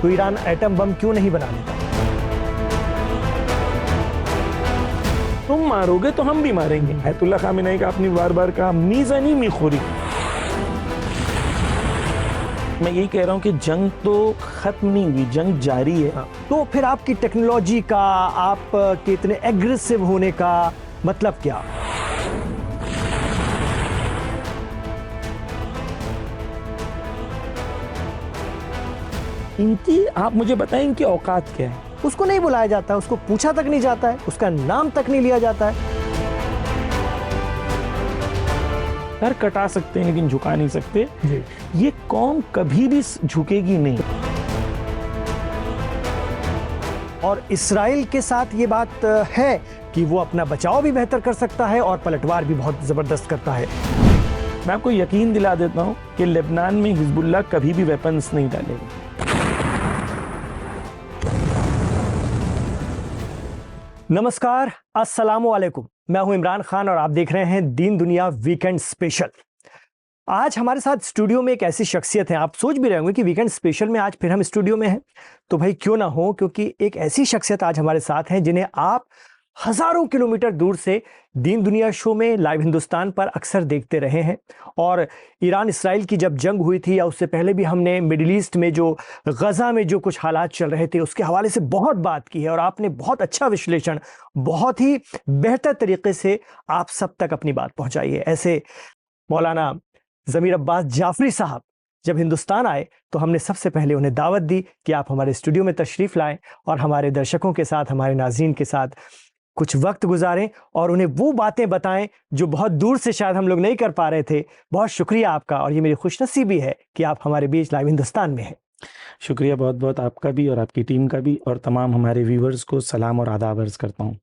तो Iran atom bomb क्यों नहीं बना लेता? तुम मारोगे तो हम भी मारेंगे। आयतुल्लाह खामेनेई का आपने बार बार कहा मीज़ानी मीखोरी। मैं यही कह रहा हूं कि जंग तो खत्म नहीं हुई, जंग जारी है। तो फिर आपकी टेक्नोलॉजी का, आप के इतने एग्रेसिव होने का मतलब क्या? इनकी आप मुझे बताएं इनकी औकात क्या है? उसको नहीं बुलाया जाता, उसको पूछा तक नहीं जाता है, उसका नाम तक नहीं लिया जाता है। सर कटा सकते हैं लेकिन झुका नहीं सकते। ये कौम कभी भी झुकेगी नहीं। और इस्राइल के साथ ये बात है कि वो अपना बचाव भी बेहतर कर सकता है और पलटवार भी बहुत जबरदस्त करता है। मैं आपको यकीन दिला देता हूं कि लेबनान में हिजबुल्लाह कभी भी वेपन्स नहीं डालेगी। नमस्कार, अस्सलामु अलैकुम। मैं हूं इमरान खान और आप देख रहे हैं दीन दुनिया वीकेंड स्पेशल। आज हमारे साथ स्टूडियो में एक ऐसी शख्सियत है, आप सोच भी रहे होंगे कि वीकेंड स्पेशल में आज फिर हम स्टूडियो में हैं। तो भाई क्यों ना हो, क्योंकि एक ऐसी शख्सियत आज हमारे साथ हैं जिन्हें आप हजारों किलोमीटर दूर से दीन दुनिया शो में लाइव हिंदुस्तान पर अक्सर देखते रहे हैं। और ईरान इसराइल की जब जंग हुई थी या उससे पहले भी हमने मिडिल ईस्ट में जो गजा में जो कुछ हालात चल रहे थे उसके हवाले से बहुत बात की है और आपने बहुत अच्छा विश्लेषण, बहुत ही बेहतर तरीके से आप सब तक अपनी बात पहुंचाई है। ऐसे मौलाना ज़मीर अब्बास जाफरी साहब जब हिंदुस्तान आए तो हमने सबसे पहले उन्हें दावत दी कि आप हमारे स्टूडियो में तशरीफ लाएं और हमारे दर्शकों के साथ, हमारे नाज़रीन के साथ कुछ वक्त गुजारें और उन्हें वो बातें बताएं जो बहुत दूर से शायद हम लोग नहीं कर पा रहे थे। बहुत शुक्रिया आपका और ये मेरी खुशनसीबी है कि आप हमारे बीच लाइव हिंदुस्तान में हैं। शुक्रिया बहुत बहुत आपका भी और आपकी टीम का भी, और तमाम हमारे व्यूवर्स को सलाम और आदाब अर्ज़ करता हूँ।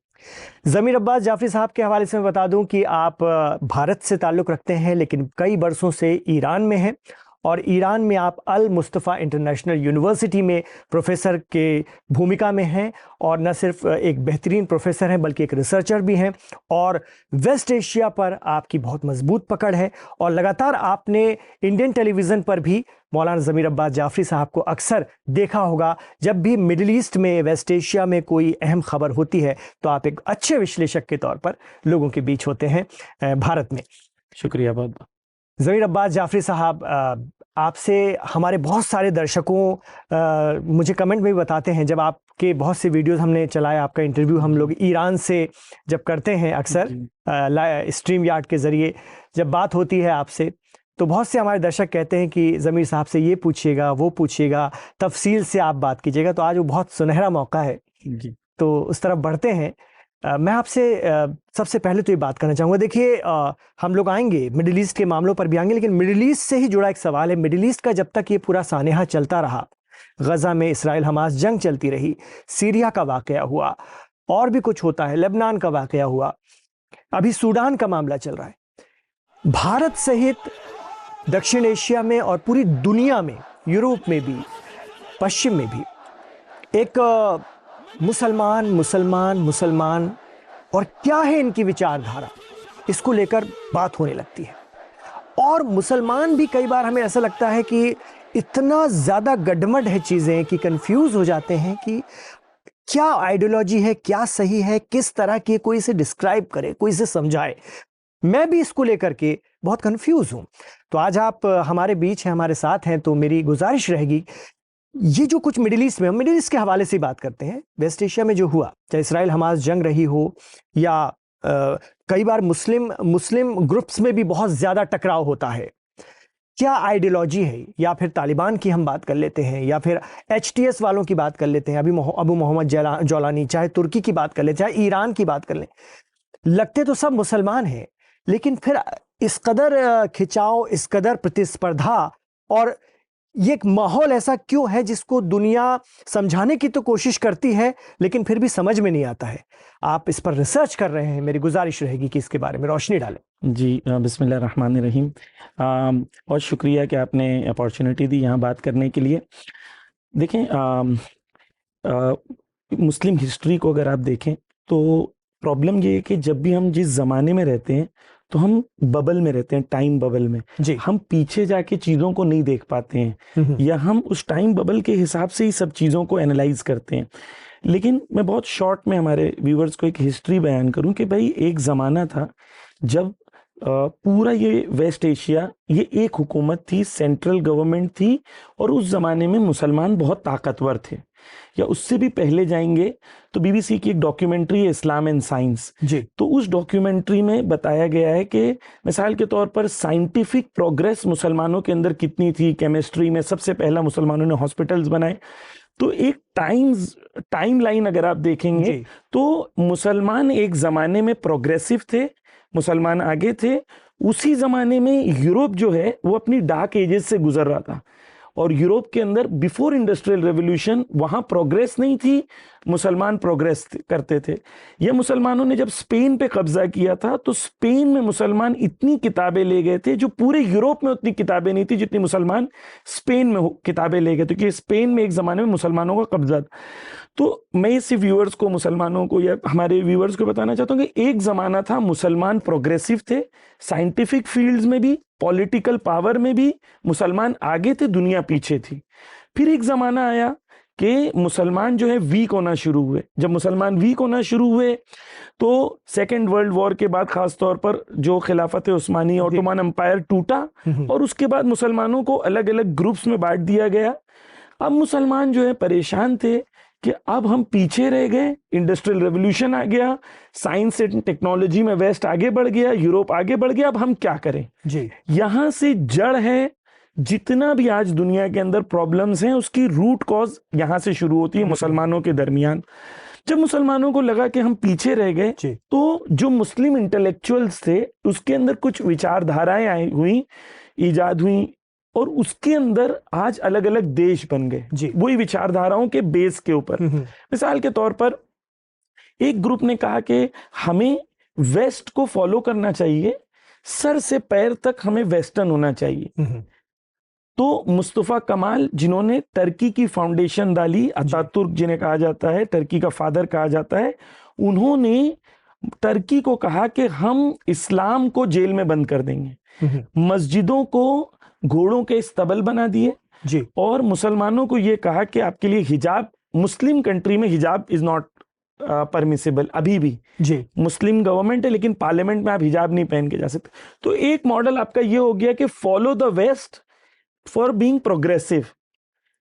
ज़मीर अब्बास जाफरी साहब के हवाले से मैं बता दूं कि आप भारत से ताल्लुक़ रखते हैं लेकिन कई बरसों से ईरान में हैं और ईरान में आप अल मुस्तफ़ा इंटरनेशनल यूनिवर्सिटी में प्रोफेसर के भूमिका में हैं और न सिर्फ एक बेहतरीन प्रोफेसर हैं बल्कि एक रिसर्चर भी हैं और वेस्ट एशिया पर आपकी बहुत मजबूत पकड़ है। और लगातार आपने इंडियन टेलीविज़न पर भी मौलाना ज़मीर अब्बास जाफरी साहब को अक्सर देखा होगा। जब भी मिडिल ईस्ट में, वेस्ट एशिया में कोई अहम खबर होती है तो आप एक अच्छे विश्लेषक के तौर पर लोगों के बीच होते हैं भारत में। शुक्रिया बहुत बहुत। ज़मीर अब्बास जाफरी साहब, आपसे हमारे बहुत सारे दर्शकों मुझे कमेंट में भी बताते हैं, जब आपके बहुत से वीडियोस हमने चलाए, आपका इंटरव्यू हम लोग ईरान से जब करते हैं अक्सर स्ट्रीम यार्ड के ज़रिए जब बात होती है आपसे, तो बहुत से हमारे दर्शक कहते हैं कि ज़मीर साहब से ये पूछिएगा, वो पूछिएगा, तफसील से आप बात कीजिएगा। तो आज वो बहुत सुनहरा मौका है जी, तो उस तरफ बढ़ते हैं। मैं आपसे सबसे पहले तो ये बात करना चाहूँगा, देखिए हम लोग आएंगे मिडिल ईस्ट के मामलों पर भी आएंगे, लेकिन मिडिल ईस्ट से ही जुड़ा एक सवाल है। मिडिल ईस्ट का जब तक ये पूरा सानेहा चलता रहा, गजा में इसराइल हमास जंग चलती रही, सीरिया का वाकया हुआ और भी कुछ होता है, लेबनान का वाकया हुआ, अभी सूडान का मामला चल रहा है, भारत सहित दक्षिण एशिया में और पूरी दुनिया में, यूरोप में भी, पश्चिम में भी एक मुसलमान मुसलमान मुसलमान और क्या है इनकी विचारधारा, इसको लेकर बात होने लगती है। और मुसलमान भी कई बार हमें ऐसा लगता है कि इतना ज़्यादा गडमड है चीज़ें कि कंफ्यूज हो जाते हैं कि क्या आइडियोलॉजी है, क्या सही है, किस तरह की, कोई इसे डिस्क्राइब करे, कोई इसे समझाए। मैं भी इसको लेकर के बहुत कंफ्यूज हूँ। तो आज आप हमारे बीच हैं, हमारे साथ हैं, तो मेरी गुजारिश रहेगी, ये जो कुछ मिडिल ईस्ट में, हम मिडिल ईस्ट के हवाले से बात करते हैं, वेस्ट एशिया में जो हुआ, चाहे इसराइल हमास जंग रही हो या कई बार मुस्लिम ग्रुप्स में भी बहुत ज़्यादा टकराव होता है, क्या आइडियोलॉजी है, या फिर तालिबान की हम बात कर लेते हैं या फिर HTS वालों की बात कर लेते हैं, अभी अबू मोहम्मद जौलानी, चाहे तुर्की की बात कर लें, चाहे ईरान की बात कर लें, लगते तो सब मुसलमान हैं, लेकिन फिर इस कदर खिंचाव, इस कदर प्रतिस्पर्धा और ये एक माहौल ऐसा क्यों है जिसको दुनिया समझाने की तो कोशिश करती है लेकिन फिर भी समझ में नहीं आता है। आप इस पर रिसर्च कर रहे हैं, मेरी गुजारिश रहेगी कि इसके बारे में रोशनी डालें। जी, बिस्मिल्लाह रहमान रहीम। बहुत शुक्रिया कि आपने अपॉर्चुनिटी दी यहाँ बात करने के लिए। देखें, मुस्लिम हिस्ट्री को अगर आप देखें तो प्रॉब्लम ये है कि जब भी हम जिस ज़माने में रहते हैं तो हम बबल में रहते हैं, टाइम बबल में। जी। हम पीछे जाके चीजों को नहीं देख पाते हैं, या हम उस टाइम बबल के हिसाब से ही सब चीजों को एनालाइज करते हैं। लेकिन मैं बहुत शॉर्ट में हमारे व्यूवर्स को एक हिस्ट्री बयान करूं कि भाई एक जमाना था जब पूरा ये वेस्ट एशिया, ये एक हुकूमत थी, सेंट्रल गवर्नमेंट थी, और उस जमाने में मुसलमान बहुत ताकतवर थे। या उससे भी पहले जाएंगे तो बीबीसी की एक डॉक्यूमेंट्री है, इस्लाम एंड साइंस जी। तो उस डॉक्यूमेंट्री में बताया गया है कि मिसाल के तौर पर साइंटिफिक प्रोग्रेस मुसलमानों के अंदर कितनी थी। केमिस्ट्री में सबसे पहला मुसलमानों ने हॉस्पिटल्स बनाए। तो एक टाइम लाइन अगर आप देखेंगे तो मुसलमान एक जमाने में प्रोग्रेसिव थे, मुसलमान आगे थे। उसी जमाने में यूरोप जो है वो अपनी डार्क एजेस से गुजर रहा था, और यूरोप के अंदर बिफोर इंडस्ट्रियल रेवोल्यूशन वहां प्रोग्रेस नहीं थी, मुसलमान प्रोग्रेस करते थे। ये मुसलमानों ने जब स्पेन पे कब्जा किया था तो स्पेन में मुसलमान इतनी किताबें ले गए थे जो पूरे यूरोप में उतनी किताबें नहीं थी जितनी मुसलमान स्पेन में किताबें ले गए थे, क्योंकि स्पेन में एक जमाने में मुसलमानों का कब्जा था। तो मैं इसी व्यूअर्स को, मुसलमानों को या हमारे व्यूअर्स को बताना चाहता हूँ कि एक जमाना था मुसलमान प्रोग्रेसिव थे, साइंटिफिक फील्ड्स में भी, पॉलिटिकल पावर में भी मुसलमान आगे थे, दुनिया पीछे थी। फिर एक जमाना आया कि मुसलमान जो है वीक होना शुरू हुए। जब मुसलमान वीक होना शुरू हुए तो सेकेंड वर्ल्ड वॉर के बाद खास तौर पर जो खिलाफत उस्मानी ऑटोमन एम्पायर टूटा, और उसके बाद मुसलमानों को अलग अलग ग्रुप्स में बांट दिया गया। अब मुसलमान जो है परेशान थे कि अब हम पीछे रह गए, इंडस्ट्रियल रेवोल्यूशन आ गया, साइंस एंड टेक्नोलॉजी में वेस्ट आगे बढ़ गया, यूरोप आगे बढ़ गया, अब हम क्या करें। जी। यहां से जड़ है जितना भी आज दुनिया के अंदर प्रॉब्लम्स हैं, उसकी रूट कॉज यहां से शुरू होती है मुसलमानों के दरमियान। जब मुसलमानों को लगा कि हम पीछे रह गए तो जो मुस्लिम इंटेलेक्चुअल्स थे उसके अंदर कुछ विचारधाराएं आई हुई, इजाद हुई, और उसके अंदर आज अलग अलग देश बन गए वही विचारधाराओं के बेस के ऊपर। मिसाल के तौर पर एक ग्रुप ने कहा कि हमें वेस्ट को फॉलो करना चाहिए, सर से पैर तक हमें वेस्टर्न होना चाहिए। तो मुस्तफा कमाल जिन्होंने टर्की की फाउंडेशन डाली, अतातुर्क जिन्हें कहा जाता है, टर्की का फादर कहा जाता है, उन्होंने टर्की को कहा कि हम इस्लाम को जेल में बंद कर देंगे, मस्जिदों को घोड़ों के स्तबल बना दिए, और मुसलमानों को यह कहा कि आपके लिए हिजाब, मुस्लिम कंट्री में हिजाब इज नॉट परमिसिबल, अभी भी मुस्लिम गवर्नमेंट है लेकिन पार्लियामेंट में आप हिजाब नहीं पहन के जा सकते। तो एक मॉडल आपका ये हो गया कि follow the west for being progressive.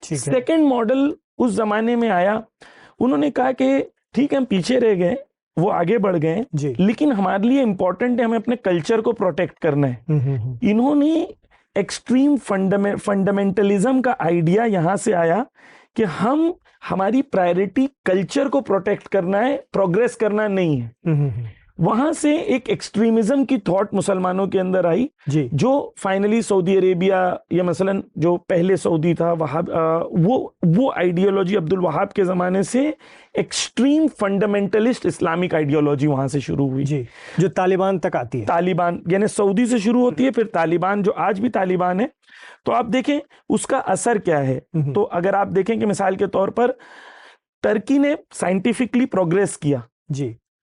Second model उस जमाने में आया, उन्होंने कहा कि ठीक है हम पीछे रह गए, वो आगे बढ़ गए, लेकिन हमारे लिए इंपॉर्टेंट है हमें अपने कल्चर को प्रोटेक्ट करना है। इन्होंने एक्सट्रीम फंडामेंटलिज्म का आइडिया यहां से आया कि हमारी प्रायोरिटी कल्चर को प्रोटेक्ट करना है, प्रोग्रेस करना नहीं है। वहां से एक एक्सट्रीमिज्म की थॉट मुसलमानों के अंदर आई, जो फाइनली सऊदी अरेबिया या मसलन जो पहले सऊदी था वहाब, वो आइडियोलॉजी अब्दुल वहाब के जमाने से एक्सट्रीम फंडामेंटलिस्ट इस्लामिक आइडियोलॉजी वहां से शुरू हुई, जो तालिबान तक आती है। तालिबान यानी सऊदी से शुरू होती है, फिर तालिबान जो आज भी तालिबान है। तो आप देखें उसका असर क्या है। तो अगर आप देखें कि मिसाल के तौर पर टर्की ने साइंटिफिकली प्रोग्रेस किया,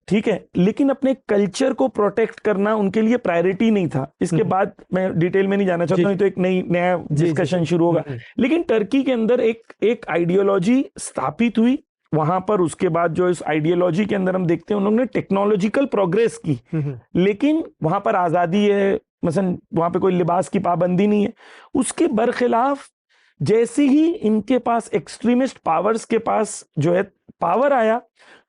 ठीक है, लेकिन अपने कल्चर को प्रोटेक्ट करना उनके लिए प्रायोरिटी नहीं था। इसके बाद मैं डिटेल में नहीं जाना चाहता हूं, तो एक नया डिस्कशन शुरू होगा। लेकिन टर्की के अंदर एक आइडियोलॉजी स्थापित हुई वहां पर। उसके बाद जो इस आइडियोलॉजी के अंदर हम देखते हैं उन्होंने टेक्नोलॉजिकल प्रोग्रेस की, लेकिन वहां पर आजादी है, मसलन वहां पे कोई लिबास की पाबंदी नहीं है। उसके बरखिलाफ जैसे ही इनके पास एक्सट्रीमिस्ट पावर्स के पास जो है पावर आया,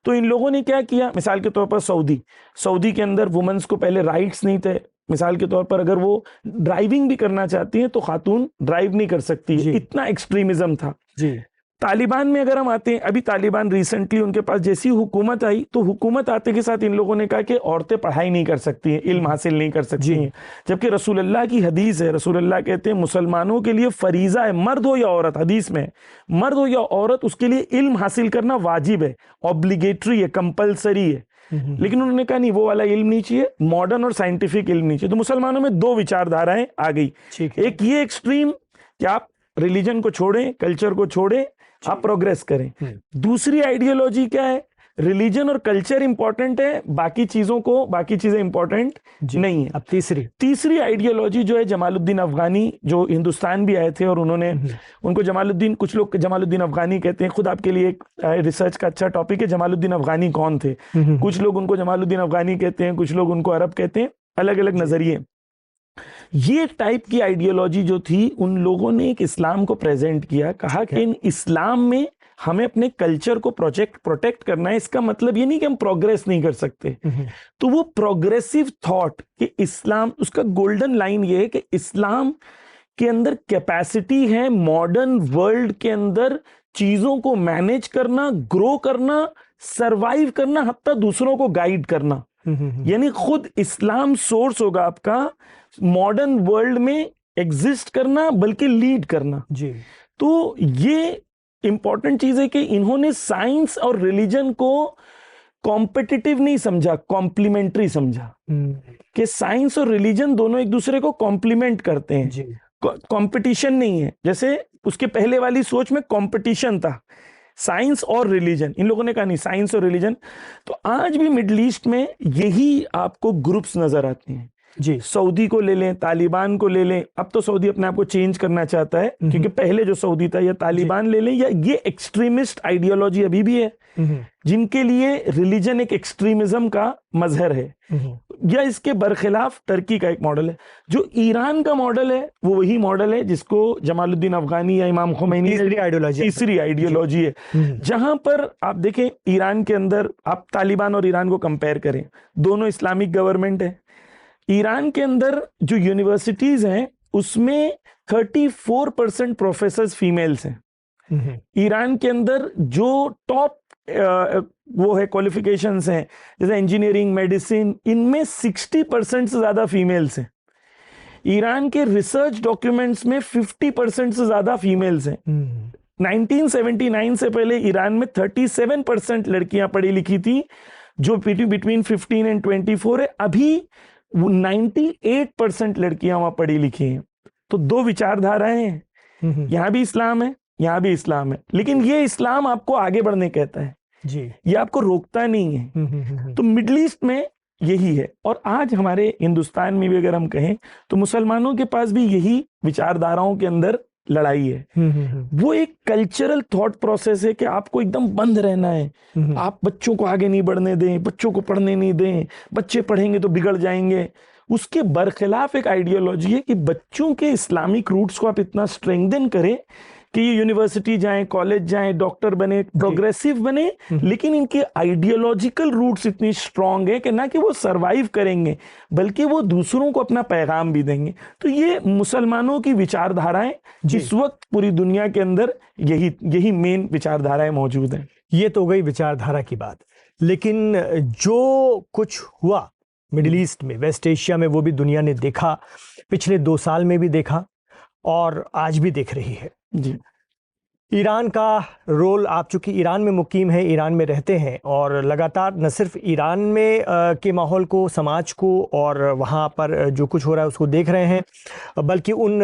तो इन लोगों ने क्या किया। मिसाल के तौर पर सऊदी के अंदर वुमेन्स को पहले राइट्स नहीं थे। मिसाल के तौर पर अगर वो ड्राइविंग भी करना चाहती हैं तो खातून ड्राइव नहीं कर सकती, इतना एक्सट्रीमिज्म था। तालिबान में अगर हम आते हैं, अभी तालिबान रिसेंटली उनके पास जैसी हुकूमत आई, तो हुकूमत आते के साथ इन लोगों ने कहा कि औरतें पढ़ाई नहीं कर सकती हैं, इल्म हासिल नहीं कर सकती हैं, जबकि रसूलुल्लाह की हदीस है, रसूलुल्लाह कहते हैं मुसलमानों के लिए फरीजा है, मर्द हो या औरत, हदीस में मर्द हो या औरत, उसके लिए इल्म हासिल करना वाजिब है, ऑब्लिगेटरी है, कंपलसरी है। लेकिन उन्होंने कहा नहीं, वो वाला इल्म नहीं चाहिए, मॉडर्न और साइंटिफिक इल्म नहीं चाहिए। तो मुसलमानों में दो विचारधाराएं आ गई, एक ये एक्सट्रीम कि आप रिलीजन को छोड़ें, कल्चर को छोड़ें, आप प्रोग्रेस करें। दूसरी आइडियोलॉजी क्या है, रिलीजन और कल्चर इंपॉर्टेंट है, बाकी चीजें इंपॉर्टेंट नहीं है। अब तीसरी आइडियोलॉजी जो है जमालुद्दीन अफगानी, जो हिंदुस्तान भी आए थे और उन्होंने उनको जमालुद्दीन, कुछ लोग जमालुद्दीन अफगानी कहते हैं, खुद आपके लिए एक रिसर्च का अच्छा टॉपिक है जमालुद्दीन अफगानी कौन थे। कुछ लोग उनको जमालुद्दीन अफगानी कहते हैं, कुछ लोग उनको अरब कहते हैं, अलग अलग नजरिए। ये टाइप की आइडियोलॉजी जो थी, उन लोगों ने एक इस्लाम को प्रेजेंट किया, कहा कि इन इस्लाम में हमें अपने कल्चर को प्रोटेक्ट करना है। इसका मतलब ये नहीं कि हम प्रोग्रेस नहीं कर सकते। तो वो प्रोग्रेसिव थॉट कि इस्लाम, उसका गोल्डन लाइन ये है कि इस्लाम के अंदर कैपेसिटी है मॉडर्न वर्ल्ड के अंदर चीजों को मैनेज करना, ग्रो करना, सरवाइव करना, हत्ता दूसरों को गाइड करना। यानी खुद इस्लाम सोर्स होगा आपका मॉडर्न वर्ल्ड में एग्जिस्ट करना, बल्कि लीड करना जी। तो ये इंपॉर्टेंट चीज है कि इन्होंने साइंस और रिलीजन को कॉम्पिटिटिव नहीं समझा, कॉम्प्लीमेंट्री समझा कि साइंस और रिलीजन दोनों एक दूसरे को कॉम्प्लीमेंट करते हैं, कंपटीशन नहीं है। जैसे उसके पहले वाली सोच में कंपटीशन था, साइंस और रिलीजन, इन लोगों ने कहा नहीं साइंस और रिलीजन। तो आज भी मिडिल ईस्ट में यही आपको ग्रुप्स नजर आते हैं जी। सऊदी को ले लें, तालिबान को ले लें, अब तो सऊदी अपने आप को चेंज करना चाहता है क्योंकि पहले जो सऊदी था, या तालिबान ले लें, या ये एक्सट्रीमिस्ट आइडियोलॉजी अभी भी है जिनके लिए रिलीजन एक एक्सट्रीमिज्म का मजहर है, या इसके बरखिलाफ टर्की का एक मॉडल है। जो ईरान का मॉडल है वो वही मॉडल है जिसको जमालुद्दीन अफगानी या इमाम खुमैनी तीसरी आइडियोलॉजी है, जहां पर आप देखें ईरान के अंदर, आप तालिबान और ईरान को कंपेयर करें, दोनों इस्लामिक गवर्नमेंट है। ईरान के अंदर जो यूनिवर्सिटीज हैं उसमें 34% प्रोफेसर फीमेल्स हैं। ईरान के अंदर जो टॉप वो है क्वालिफिकेशंस हैं, जैसे इंजीनियरिंग, मेडिसिन, इनमें 60% से ज्यादा फीमेल्स हैं। ईरान के रिसर्च डॉक्यूमेंट्स में 50% से ज्यादा फीमेल्स हैं। 1979 से पहले ईरान में 37% लड़कियां पढ़ी लिखी थी, जो बिटवीन 15 एंड 24 है। अभी 98% लड़कियां वहां पढ़ी लिखी हैं। तो दो विचारधाराएं हैं, यहां भी इस्लाम है, यहां भी इस्लाम है, लेकिन ये इस्लाम आपको आगे बढ़ने कहता है जी, ये आपको रोकता नहीं है। तो मिडिल ईस्ट में यही है, और आज हमारे हिंदुस्तान में भी अगर हम कहें तो मुसलमानों के पास भी यही विचारधाराओं के अंदर लड़ाई है। वो एक कल्चरल थॉट प्रोसेस है कि आपको एकदम बंद रहना है, आप बच्चों को आगे नहीं बढ़ने दें, बच्चों को पढ़ने नहीं दें, बच्चे पढ़ेंगे तो बिगड़ जाएंगे। उसके बरखिलाफ एक आइडियोलॉजी है कि बच्चों के इस्लामिक रूट्स को आप इतना स्ट्रेंथन करें कि ये यूनिवर्सिटी जाएं, कॉलेज जाएं, डॉक्टर बने, प्रोग्रेसिव बने, लेकिन इनके आइडियोलॉजिकल रूट्स इतनी स्ट्रांग है कि ना कि वो सरवाइव करेंगे बल्कि वो दूसरों को अपना पैगाम भी देंगे। तो ये मुसलमानों की विचारधाराएं इस वक्त पूरी दुनिया के अंदर यही मेन विचारधाराएं मौजूद हैं। ये तो गई विचारधारा की बात, लेकिन जो कुछ हुआ मिडिल ईस्ट में, वेस्ट एशिया में, वो भी दुनिया ने देखा, पिछले 2 साल में भी देखा और आज भी देख रही है जी। ईरान का रोल, आप चूंकि ईरान में मुकीम है, ईरान में रहते हैं और लगातार न सिर्फ ईरान में के माहौल को, समाज को और वहाँ पर जो कुछ हो रहा है उसको देख रहे हैं, बल्कि उन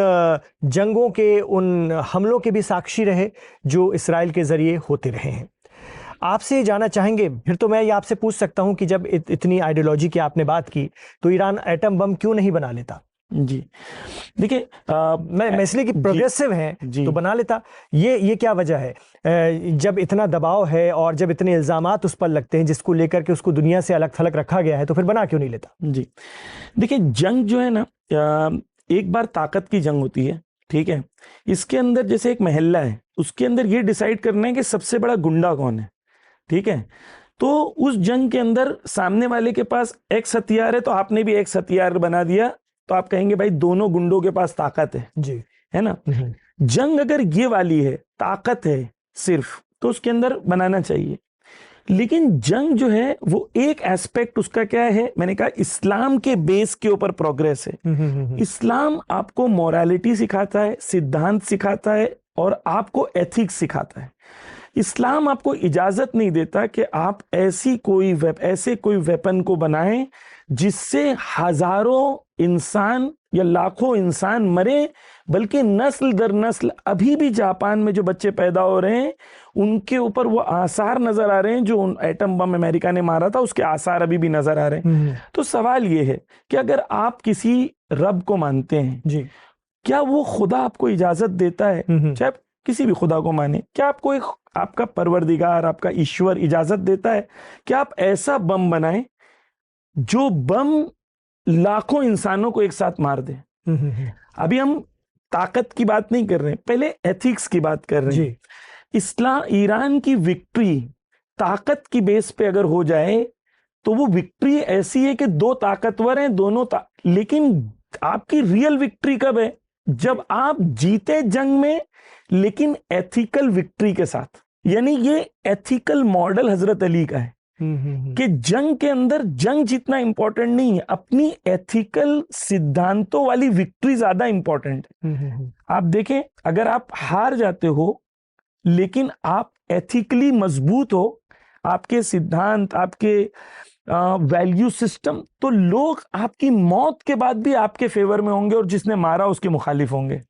जंगों के, उन हमलों के भी साक्षी रहे जो इसराइल के ज़रिए होते रहे हैं। आपसे जानना चाहेंगे, फिर तो मैं ये आपसे पूछ सकता हूँ कि जब इतनी आइडियोलॉजी की आपने बात की तो ईरान एटम बम क्यों नहीं बना लेता? जी देखिए, मैं इसलिए कि प्रोग्रेसिव है तो बना लेता, ये क्या वजह है? जब इतना दबाव है और जब इतने इल्जामात उस पर लगते हैं जिसको लेकर के उसको दुनिया से अलग थलग रखा गया है, तो फिर बना क्यों नहीं लेता? जी देखिए, जंग जो है ना, एक बार ताकत की जंग होती है, ठीक है। इसके अंदर जैसे एक महल्ला है, उसके अंदर ये डिसाइड करना है कि सबसे बड़ा गुंडा कौन है, ठीक है। तो उस जंग के अंदर सामने वाले के पास एक्स हथियार है तो आपने भी एक्स हथियार बना दिया, तो आप कहेंगे भाई दोनों गुंडों के पास ताकत है जी, है ना। जंग अगर ये वाली है, ताकत है सिर्फ, तो उसके अंदर बनाना चाहिए। लेकिन जंग जो है वो एक एस्पेक्ट उसका क्या है, मैंने कहा इस्लाम के बेस के ऊपर प्रोग्रेस है। इस्लाम आपको मोरालिटी सिखाता है, सिद्धांत सिखाता है और आपको एथिक्स सिखाता है। इस्लाम आपको इजाजत नहीं देता कि आप ऐसे कोई वेपन को बनाएं जिससे हजारों इंसान या लाखों इंसान मरे, बल्कि नस्ल दर नस्ल अभी भी जापान में जो बच्चे पैदा हो रहे हैं उनके ऊपर वो आसार नजर आ रहे हैं, जो एटम बम अमेरिका ने मारा था उसके आसार अभी भी नजर आ रहे हैं। तो सवाल ये है कि अगर आप किसी रब को मानते हैं जी, क्या वो खुदा आपको इजाजत देता है, चाहे किसी भी खुदा को माने, क्या आपको एक आपका परवरदिगार, आपका ईश्वर इजाजत देता है कि आप ऐसा बम बनाएं जो बम लाखों इंसानों को एक साथ मार दे? अभी हम ताकत की बात नहीं कर रहे हैं, पहले एथिक्स की बात कर रहे हैं। ईरान की विक्ट्री ताकत की बेस पे अगर हो जाए तो वो विक्ट्री ऐसी है कि दो ताकतवर हैं दोनों लेकिन आपकी रियल विक्ट्री कब है? जब आप जीते जंग में, लेकिन एथिकल विक्ट्री के साथ। यानी ये एथिकल मॉडल हजरत अली का है कि जंग के अंदर जंग जितना इंपॉर्टेंट नहीं है, अपनी एथिकल सिद्धांतों वाली विक्ट्री ज्यादा इंपॉर्टेंट है। आप देखें, अगर आप हार जाते हो लेकिन आप एथिकली मजबूत हो, आपके सिद्धांत, आपके वैल्यू सिस्टम, तो लोग आपकी मौत के बाद भी आपके फेवर में होंगे और जिसने मारा उसके मुखालिफ होंगे।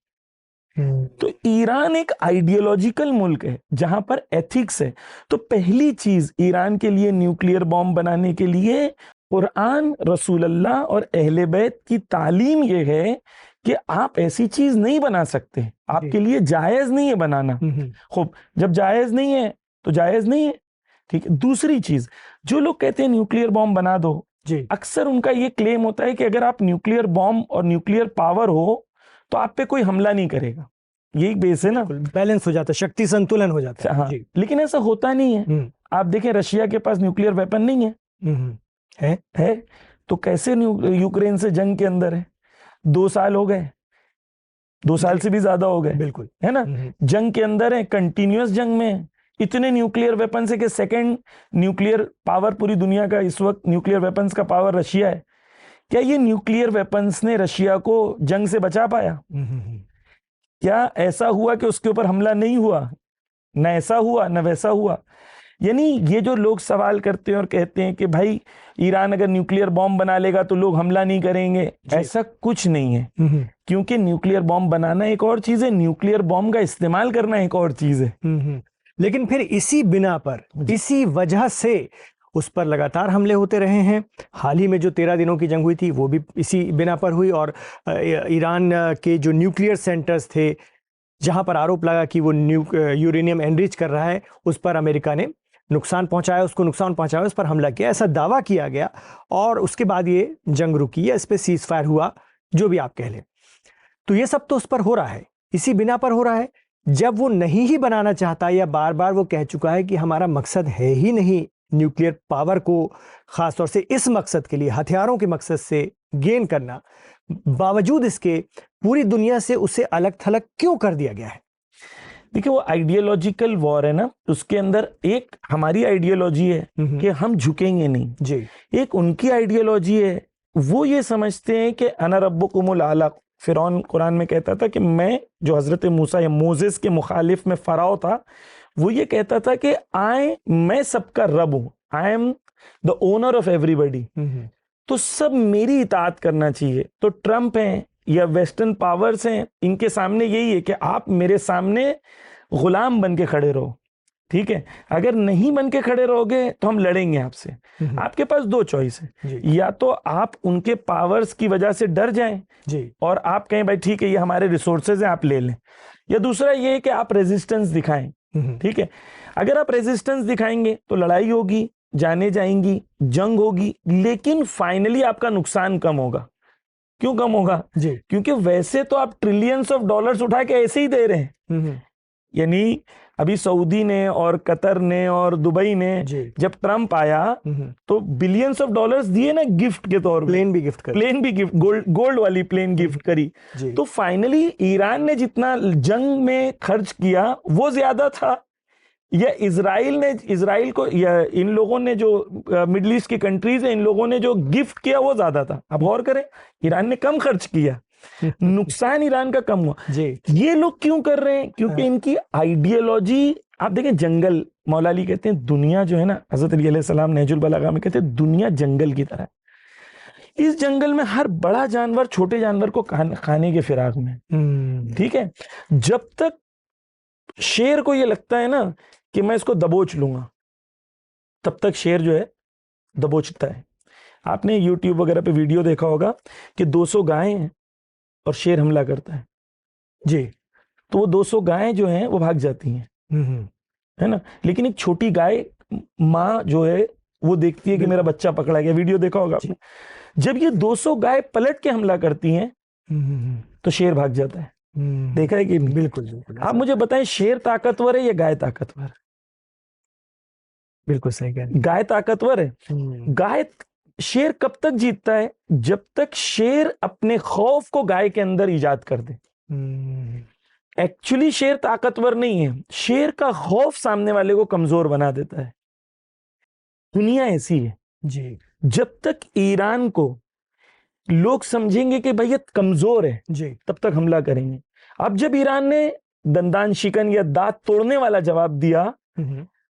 तो ईरान एक आइडियोलॉजिकल मुल्क है जहां पर एथिक्स है। तो पहली चीज ईरान के लिए न्यूक्लियर बॉम्ब बनाने के लिए कुरान, रसूल अल्लाह और अहले बैत की तालीम यह है कि आप ऐसी चीज नहीं बना सकते, आपके लिए जायज नहीं है बनाना। खूब, जब जायज नहीं है तो जायज नहीं है, ठीक है। दूसरी चीज, जो लोग कहते हैं न्यूक्लियर बॉम्ब बना दो, अक्सर उनका ये क्लेम होता है कि अगर आप न्यूक्लियर बॉम्ब और न्यूक्लियर पावर हो तो आप पे कोई हमला नहीं करेगा। यही बेस है ना, बैलेंस हो जाता है, शक्ति संतुलन हो जाता है। हाँ, लेकिन ऐसा होता नहीं है। आप देखें, रशिया के पास न्यूक्लियर वेपन नहीं है। है तो कैसे यूक्रेन से जंग के अंदर है? 2 साल हो गए, 2 साल से भी ज्यादा हो गए, बिल्कुल, है ना, जंग के अंदर है, कंटिन्यूअस जंग में। इतने न्यूक्लियर वेपन से कि सेकंड न्यूक्लियर पावर पूरी दुनिया का इस वक्त न्यूक्लियर वेपन्स का पावर रशिया है। क्या ये न्यूक्लियर वेपन्स ने रशिया को जंग से बचा पाया? क्या ऐसा हुआ कि उसके ऊपर हमला नहीं हुआ? न ऐसा हुआ न वैसा हुआ। यानी ये जो लोग सवाल करते हैं और कहते हैं कि भाई ईरान अगर न्यूक्लियर बॉम्ब बना लेगा तो लोग हमला नहीं करेंगे, ऐसा कुछ नहीं है। क्योंकि न्यूक्लियर बॉम्ब बनाना एक और चीज है, न्यूक्लियर बॉम्ब का इस्तेमाल करना एक और चीज है। लेकिन फिर इसी बिना पर, इसी वजह से उस पर लगातार हमले होते रहे हैं। हाल ही में जो 13 दिनों की जंग हुई थी वो भी इसी बिना पर हुई, और ईरान के जो न्यूक्लियर सेंटर्स थे जहां पर आरोप लगा कि वो यूरेनियम एनरिच कर रहा है, उस पर अमेरिका ने नुकसान पहुंचाया, उसको नुकसान पहुंचाया, उस पर हमला किया, ऐसा दावा किया गया। और उसके बाद ये जंग रुकी या इस पर सीज फायर हुआ, जो भी आप कह लें। तो ये सब तो उस पर हो रहा है, इसी बिना पर हो रहा है। जब वो नहीं ही बनाना चाहता या बार बार वो कह चुका है कि हमारा मकसद है ही नहीं न्यूक्लियर पावर को खासतौर से इस मकसद के लिए, हथियारों के मकसद से गेन करना, बावजूद इसके पूरी दुनिया से उसे अलग थलग क्यों कर दिया गया है? देखिए, वो आइडियोलॉजिकल वॉर है ना, उसके अंदर एक हमारी आइडियोलॉजी है कि हम झुकेंगे नहीं जी, एक उनकी आइडियोलॉजी है, वो ये समझते हैं कि अना रब्बुकुमुल आला। फिरौन कुरान में कहता था कि मैं, जो हजरत मूसा या मोजेस के मुखालिफ में फराओ था, वो ये कहता था कि मैं सबका रब हूं, I am the owner of everybody, तो सब मेरी इताअत करना चाहिए। तो ट्रम्प हैं या वेस्टर्न पावर्स हैं, इनके सामने यही है कि आप मेरे सामने गुलाम बन के खड़े रहो, ठीक है। अगर नहीं बन के खड़े रहोगे तो हम लड़ेंगे आपसे। आपके पास 2 चॉइस है, या तो आप उनके पावर्स की वजह से डर जाएं जी, और आप कहें भाई ठीक है ये हमारे रिसोर्सेज हैं आप ले लें, या दूसरा ये है कि आप रेजिस्टेंस दिखाएं, ठीक है। अगर आप रेजिस्टेंस दिखाएंगे तो लड़ाई होगी, जाने जाएंगी, जंग होगी, लेकिन फाइनली आपका नुकसान कम होगा। क्यों कम होगा जी? क्योंकि वैसे तो आप ट्रिलियंस ऑफ डॉलर्स उठा के ऐसे ही दे रहे हैं। यानी अभी सऊदी ने और कतर ने और दुबई ने जब ट्रम्प आया तो बिलियंस ऑफ डॉलर्स दिए ना गिफ्ट के तौर पे, प्लेन भी गिफ्ट, गोल्ड वाली प्लेन गिफ्ट करी। तो फाइनली ईरान ने जितना जंग में खर्च किया वो ज्यादा था, या इजराइल को, या इन लोगों ने जो मिडिल ईस्ट की कंट्रीज है, इन लोगों ने जो गिफ्ट किया वो ज्यादा था। अब गौर करें, ईरान ने कम खर्च किया, नुकसान ईरान का कम हुआ जी। ये लोग क्यों कर रहे हैं? क्योंकि इनकी आइडियोलॉजी, आप देखें जंगल, मौला अली कहते हैं दुनिया जो है ना, हजरत अली अलैहि सलाम नहजुल बलागा में कहते हैं दुनिया जंगल की तरह है। इस जंगल में हर बड़ा जानवर छोटे जानवर को खाने के फिराक में। ठीक है, जब तक शेर को ये लगता है ना कि मैं इसको दबोच लूंगा, तब तक शेर जो है दबोचता है। आपने YouTube वगैरह पे वीडियो देखा होगा कि 200 गायें हैं और शेर हमला करता है जी, तो वो 200 गायें जो हैं वो भाग जाती हैं, है ना, लेकिन एक छोटी गाय माँ जो है वो देखती है कि मेरा बच्चा पकड़ा गया। वीडियो देखा होगा आपने। जब ये 200 गाय पलट के हमला करती हैं तो शेर भाग जाता है। देखा है कि बिल्कुल बिल्कुल। आप मुझे बताएं, शेर ताकतवर है या गाय ताकतवर? बिल्कुल सही कह रहे हैं। गाय ताकतवर है। शेर कब तक जीतता है? जब तक शेर अपने खौफ को गाय के अंदर इजाद कर दे। एक्चुअली शेर ताकतवर नहीं है, शेर का खौफ सामने वाले को कमजोर बना देता है। दुनिया ऐसी है जी। जब तक ईरान को लोग समझेंगे कि भाई ये कमजोर है जी, तब तक हमला करेंगे। अब जब ईरान ने दंदान शिकन या दांत तोड़ने वाला जवाब दिया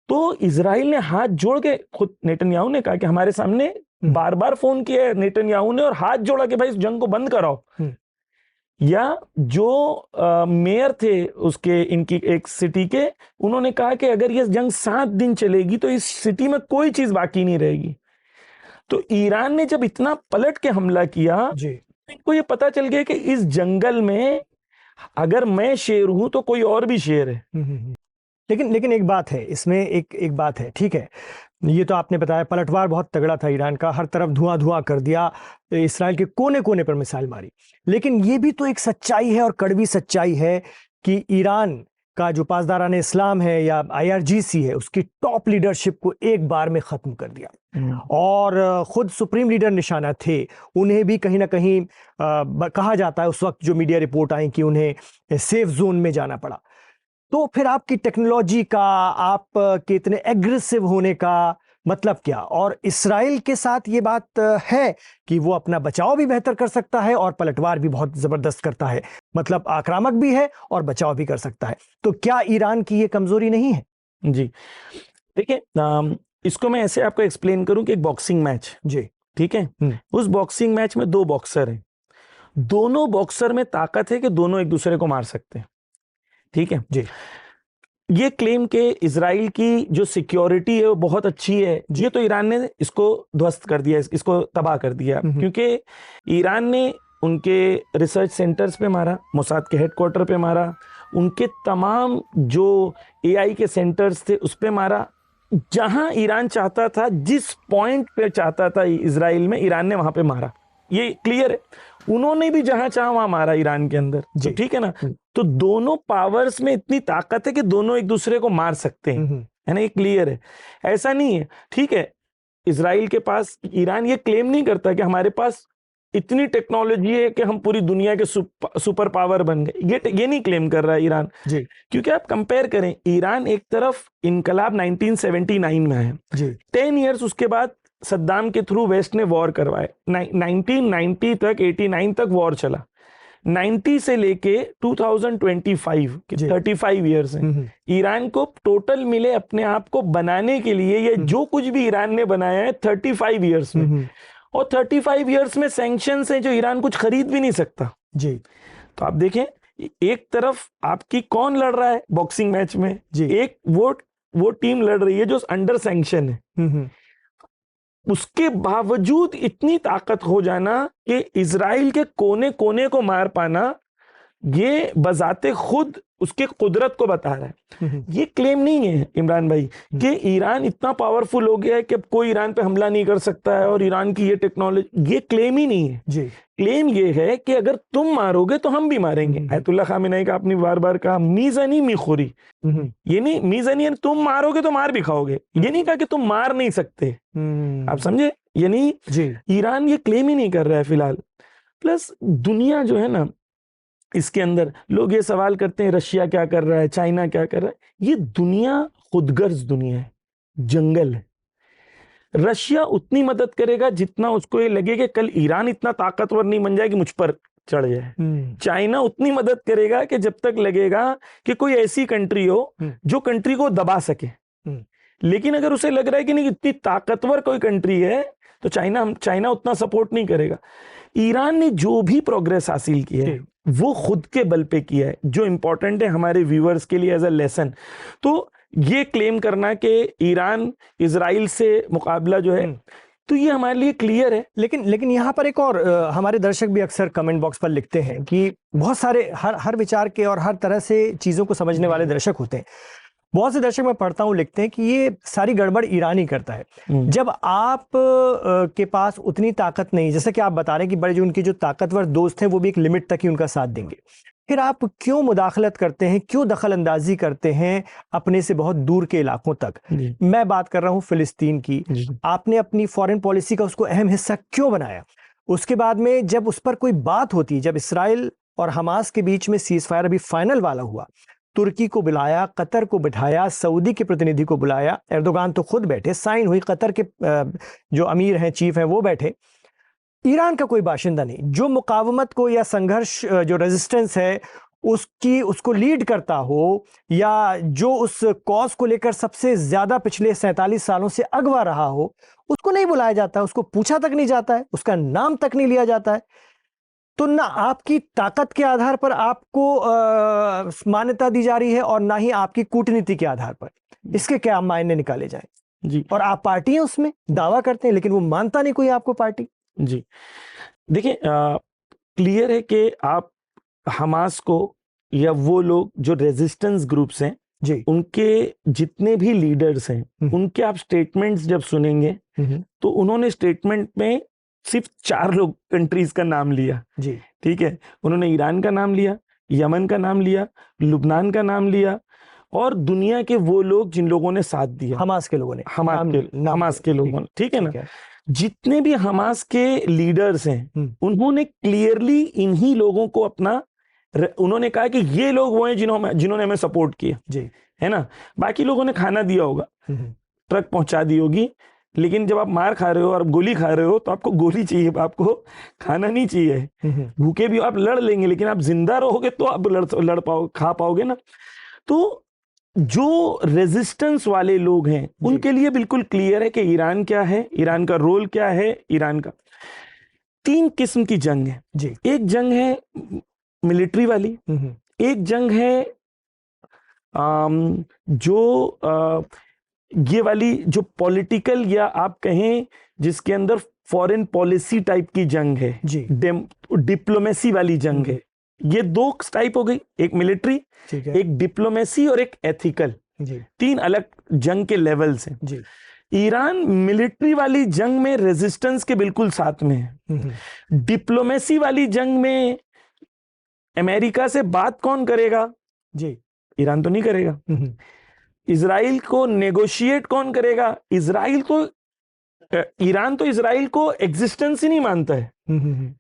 तो इजराइल ने हाथ जोड़ के, खुद नेतन्याहू ने कहा कि हमारे सामने बार बार फोन किया है नेतन्याहू ने और हाथ जोड़ा कि भाई इस जंग को बंद कराओ। या जो मेयर थे उसके, इनकी एक सिटी के, उन्होंने कहा कि अगर ये जंग 7 दिन चलेगी तो इस सिटी में कोई चीज बाकी नहीं रहेगी। तो ईरान ने जब इतना पलट के हमला किया जी, इनको ये पता चल गया कि इस जंगल में अगर मैं शेर हूं तो कोई और भी शेर है। लेकिन एक बात है इसमें, एक बात है, ठीक है, ये तो आपने बताया पलटवार बहुत तगड़ा था ईरान का, हर तरफ धुआं कर दिया, इस्राएल के कोने कोने पर मिसाइल मारी। लेकिन ये भी तो एक सच्चाई है और कड़वी सच्चाई है कि ईरान का जो पासदारान इस्लाम है या IRGC है, उसकी टॉप लीडरशिप को एक बार में खत्म कर दिया। और खुद सुप्रीम लीडर निशाना थे, उन्हें भी कहीं ना कहीं कहा जाता है उस वक्त जो मीडिया रिपोर्ट आई कि उन्हें सेफ जोन में जाना पड़ा। तो फिर आपकी टेक्नोलॉजी का, आप के इतने एग्रेसिव होने का मतलब क्या? और इस्राइल के साथ ये बात है कि वो अपना बचाव भी बेहतर कर सकता है और पलटवार भी बहुत जबरदस्त करता है, मतलब आक्रामक भी है और बचाव भी कर सकता है। तो क्या ईरान की ये कमजोरी नहीं है? जी देखिए, इसको मैं ऐसे आपको एक्सप्लेन करूं कि एक बॉक्सिंग मैच, जी ठीक है, उस बॉक्सिंग मैच में 2 बॉक्सर हैं, दोनों बॉक्सर में ताकत है कि दोनों एक दूसरे को मार सकते हैं। ठीक है जी। ये क्लेम के इजराइल की जो सिक्योरिटी है वो बहुत अच्छी है, ये तो ईरान ने इसको ध्वस्त कर दिया, इसको तबाह कर दिया, क्योंकि ईरान ने उनके रिसर्च सेंटर्स पे मारा, मोसाद के हेडक्वार्टर पे मारा, उनके तमाम जो AI के सेंटर्स थे उस पे मारा। जहां ईरान चाहता था, जिस पॉइंट पे चाहता था इजराइल में, ईरान ने वहां पे मारा, ये क्लियर है। उन्होंने भी जहां चाहा वहां मारा ईरान के अंदर, तो ठीक है ना। तो दोनों पावर्स में इतनी ताकत है कि दोनों एक दूसरे को मार सकते हैं, है ना, ये क्लियर है। ऐसा नहीं है, ठीक है, इजराइल के पास, ईरान ये क्लेम नहीं करता कि हमारे पास इतनी टेक्नोलॉजी है कि हम पूरी दुनिया के सुपर पावर बन गए, ये नहीं क्लेम कर रहा है ईरान जी। क्योंकि आप कंपेयर करें, ईरान एक तरफ इनकलाब 1979 में है, 10 इयर्स उसके बाद सद्दाम के थ्रू वेस्ट ने वॉर करवाए, 1990 तक, 89 तक वॉर चला, 90 से लेके 2025 35 इयर्स हैं। ईरान को टोटल मिले अपने आप को बनाने के लिए, ये जो कुछ भी ईरान ने बनाया है 35 इयर्स में, और 35 इयर्स में सैंक्शंस हैं जो ईरान कुछ खरीद भी नहीं सकता जी। तो आप देखें, एक तरफ आपकी कौन लड़ रहा है बॉक्सिंग मैच में जी, एक वो टीम लड़ रही है जो अंडर सैंक्शन है, उसके बावजूद इतनी ताकत हो जाना कि इजराइल के कोने कोने को मार पाना, ये बजाते खुद उसके कुदरत को बता रहा है। ये क्लेम नहीं है इमरान भाई कि ईरान इतना पावरफुल हो गया है कि अब कोई ईरान पे हमला नहीं कर सकता है और ईरान की ये टेक्नोलॉजी, ये क्लेम ही नहीं है जी। क्लेम ये है कि अगर तुम मारोगे तो हम भी मारेंगे। आयतुल्ला खामेनी का आपने बार बार कहा मीज़ानी मीखोरी, ये नहीं, मीज़ानी तुम मारोगे तो मार भी खाओगे, ये नहीं कहा कि तुम मार नहीं सकते, आप समझे, यानी ईरान ये क्लेम ही नहीं कर रहा है फिलहाल। प्लस दुनिया जो है ना, इसके अंदर लोग ये सवाल करते हैं रशिया क्या कर रहा है, चाइना क्या कर रहा है, ये दुनिया खुदगर्ज दुनिया है, जंगल है। रशिया उतनी मदद करेगा जितना उसको ये लगे कि कल ईरान इतना ताकतवर नहीं बन जाए कि मुझ पर चढ़ जाए। चाइना उतनी मदद करेगा कि जब तक लगेगा कि कोई ऐसी कंट्री हो जो कंट्री को दबा सके। लेकिन अगर उसे लग रहा है कि नहीं, इतनी ताकतवर कोई कंट्री है तो चाइना उतना सपोर्ट नहीं करेगा। ईरान ने जो भी प्रोग्रेस हासिल किया है वो खुद के बल पे किया है, जो इंपॉर्टेंट है हमारे व्यूअर्स के लिए एज अ लेसन। तो ये क्लेम करना कि ईरान इजराइल से मुकाबला जो है, तो ये हमारे लिए क्लियर है। लेकिन यहाँ पर एक और हमारे दर्शक भी अक्सर कमेंट बॉक्स पर लिखते हैं कि बहुत सारे हर विचार के और हर तरह से चीज़ों को समझने वाले दर्शक होते हैं। बहुत से दर्शक मैं पढ़ता हूँ लिखते हैं कि ये सारी गड़बड़ ईरान ही करता है। जब आप के पास उतनी ताकत नहीं, जैसे कि आप बता रहे हैं कि बड़े जो उनके जो ताकतवर दोस्त हैं वो भी एक लिमिट तक ही उनका साथ देंगे, फिर आप क्यों मुदाखलत करते हैं, क्यों दखल अंदाजी करते हैं अपने से बहुत दूर के इलाकों तक? मैं बात कर रहा हूँ फिलिस्तीन की। आपने अपनी फॉरेन पॉलिसी का उसको अहम हिस्सा क्यों बनाया? उसके बाद में जब उस पर कोई बात होती, जब इसराइल और हमास के बीच में सीज फायर अभी फाइनल वाला हुआ, तुर्की को बुलाया, कतर को बिठाया, सऊदी के प्रतिनिधि को बुलाया, एर्दोगान तो खुद बैठे, साइन हुई, कतर के जो अमीर हैं, चीफ हैं, वो बैठे, ईरान का कोई बाशिंदा नहीं। जो मुकावमत को या संघर्ष, जो रेजिस्टेंस है उसको लीड करता हो, या जो उस कॉज को लेकर सबसे ज्यादा पिछले 47 सालों से अगवा रहा हो, उसको नहीं बुलाया जाता, उसको पूछा तक नहीं जाता है, उसका नाम तक नहीं लिया जाता है। तो ना आपकी ताकत के आधार पर आपको मान्यता दी जा रही है और ना ही आपकी कूटनीति के आधार पर। इसके क्या मायने निकाले जाए? जी, और आप पार्टी हैं, उसमें दावा करते हैं, लेकिन वो मानता नहीं कोई आपको पार्टी। जी देखिए, क्लियर है कि आप हमास को या वो लोग जो रेजिस्टेंस ग्रुप्स हैं जी, उनके जितने भी लीडर्स हैं, उनके आप स्टेटमेंट्स जब सुनेंगे तो उन्होंने स्टेटमेंट में सिर्फ 4 लोग कंट्रीज का नाम लिया जी, ठीक है। उन्होंने ईरान का नाम लिया, यमन का नाम लिया, लुबनान का नाम लिया, और दुनिया के वो लोग जिन लोगों ने साथ दिया, हमास के लोगों ने, हमास के लोगों ने, ठीक है ना। जितने भी हमास के लीडर्स हैं उन्होंने क्लियरली इन्हीं लोगों को अपना, उन्होंने कहा कि ये लोग वो हैं जिन्होंने हमें सपोर्ट किया जी, है ना। बाकी लोगों ने खाना दिया होगा, ट्रक पहुंचा दी होगी, लेकिन जब आप मार खा रहे हो और गोली खा रहे हो तो आपको गोली चाहिए, आपको खाना नहीं चाहिए। भूखे भी आप लड़ लेंगे, लेकिन आप जिंदा रहोगे तो आप खा पाओगे ना। तो जो रेजिस्टेंस वाले लोग हैं उनके लिए बिल्कुल क्लियर है कि ईरान क्या है, ईरान का रोल क्या है। ईरान का 3 किस्म की जंग है जी। एक जंग है मिलिट्री वाली, एक जंग है जो ये वाली जो पॉलिटिकल या आप कहें जिसके अंदर फॉरेन पॉलिसी टाइप की जंग है जी, डिप्लोमेसी वाली जंग है। ये 2 टाइप हो गई, एक मिलिट्री, एक डिप्लोमेसी और एक एथिकल। 3 अलग जंग के लेवल्स हैं जी। ईरान मिलिट्री वाली जंग में रेजिस्टेंस के बिल्कुल साथ में है। डिप्लोमेसी वाली जंग में अमेरिका से बात कौन करेगा जी? ईरान तो नहीं करेगा। इजराइल को नेगोशिएट कौन करेगा? ईरान तो इजराइल को एग्जिस्टेंस ही नहीं मानता है।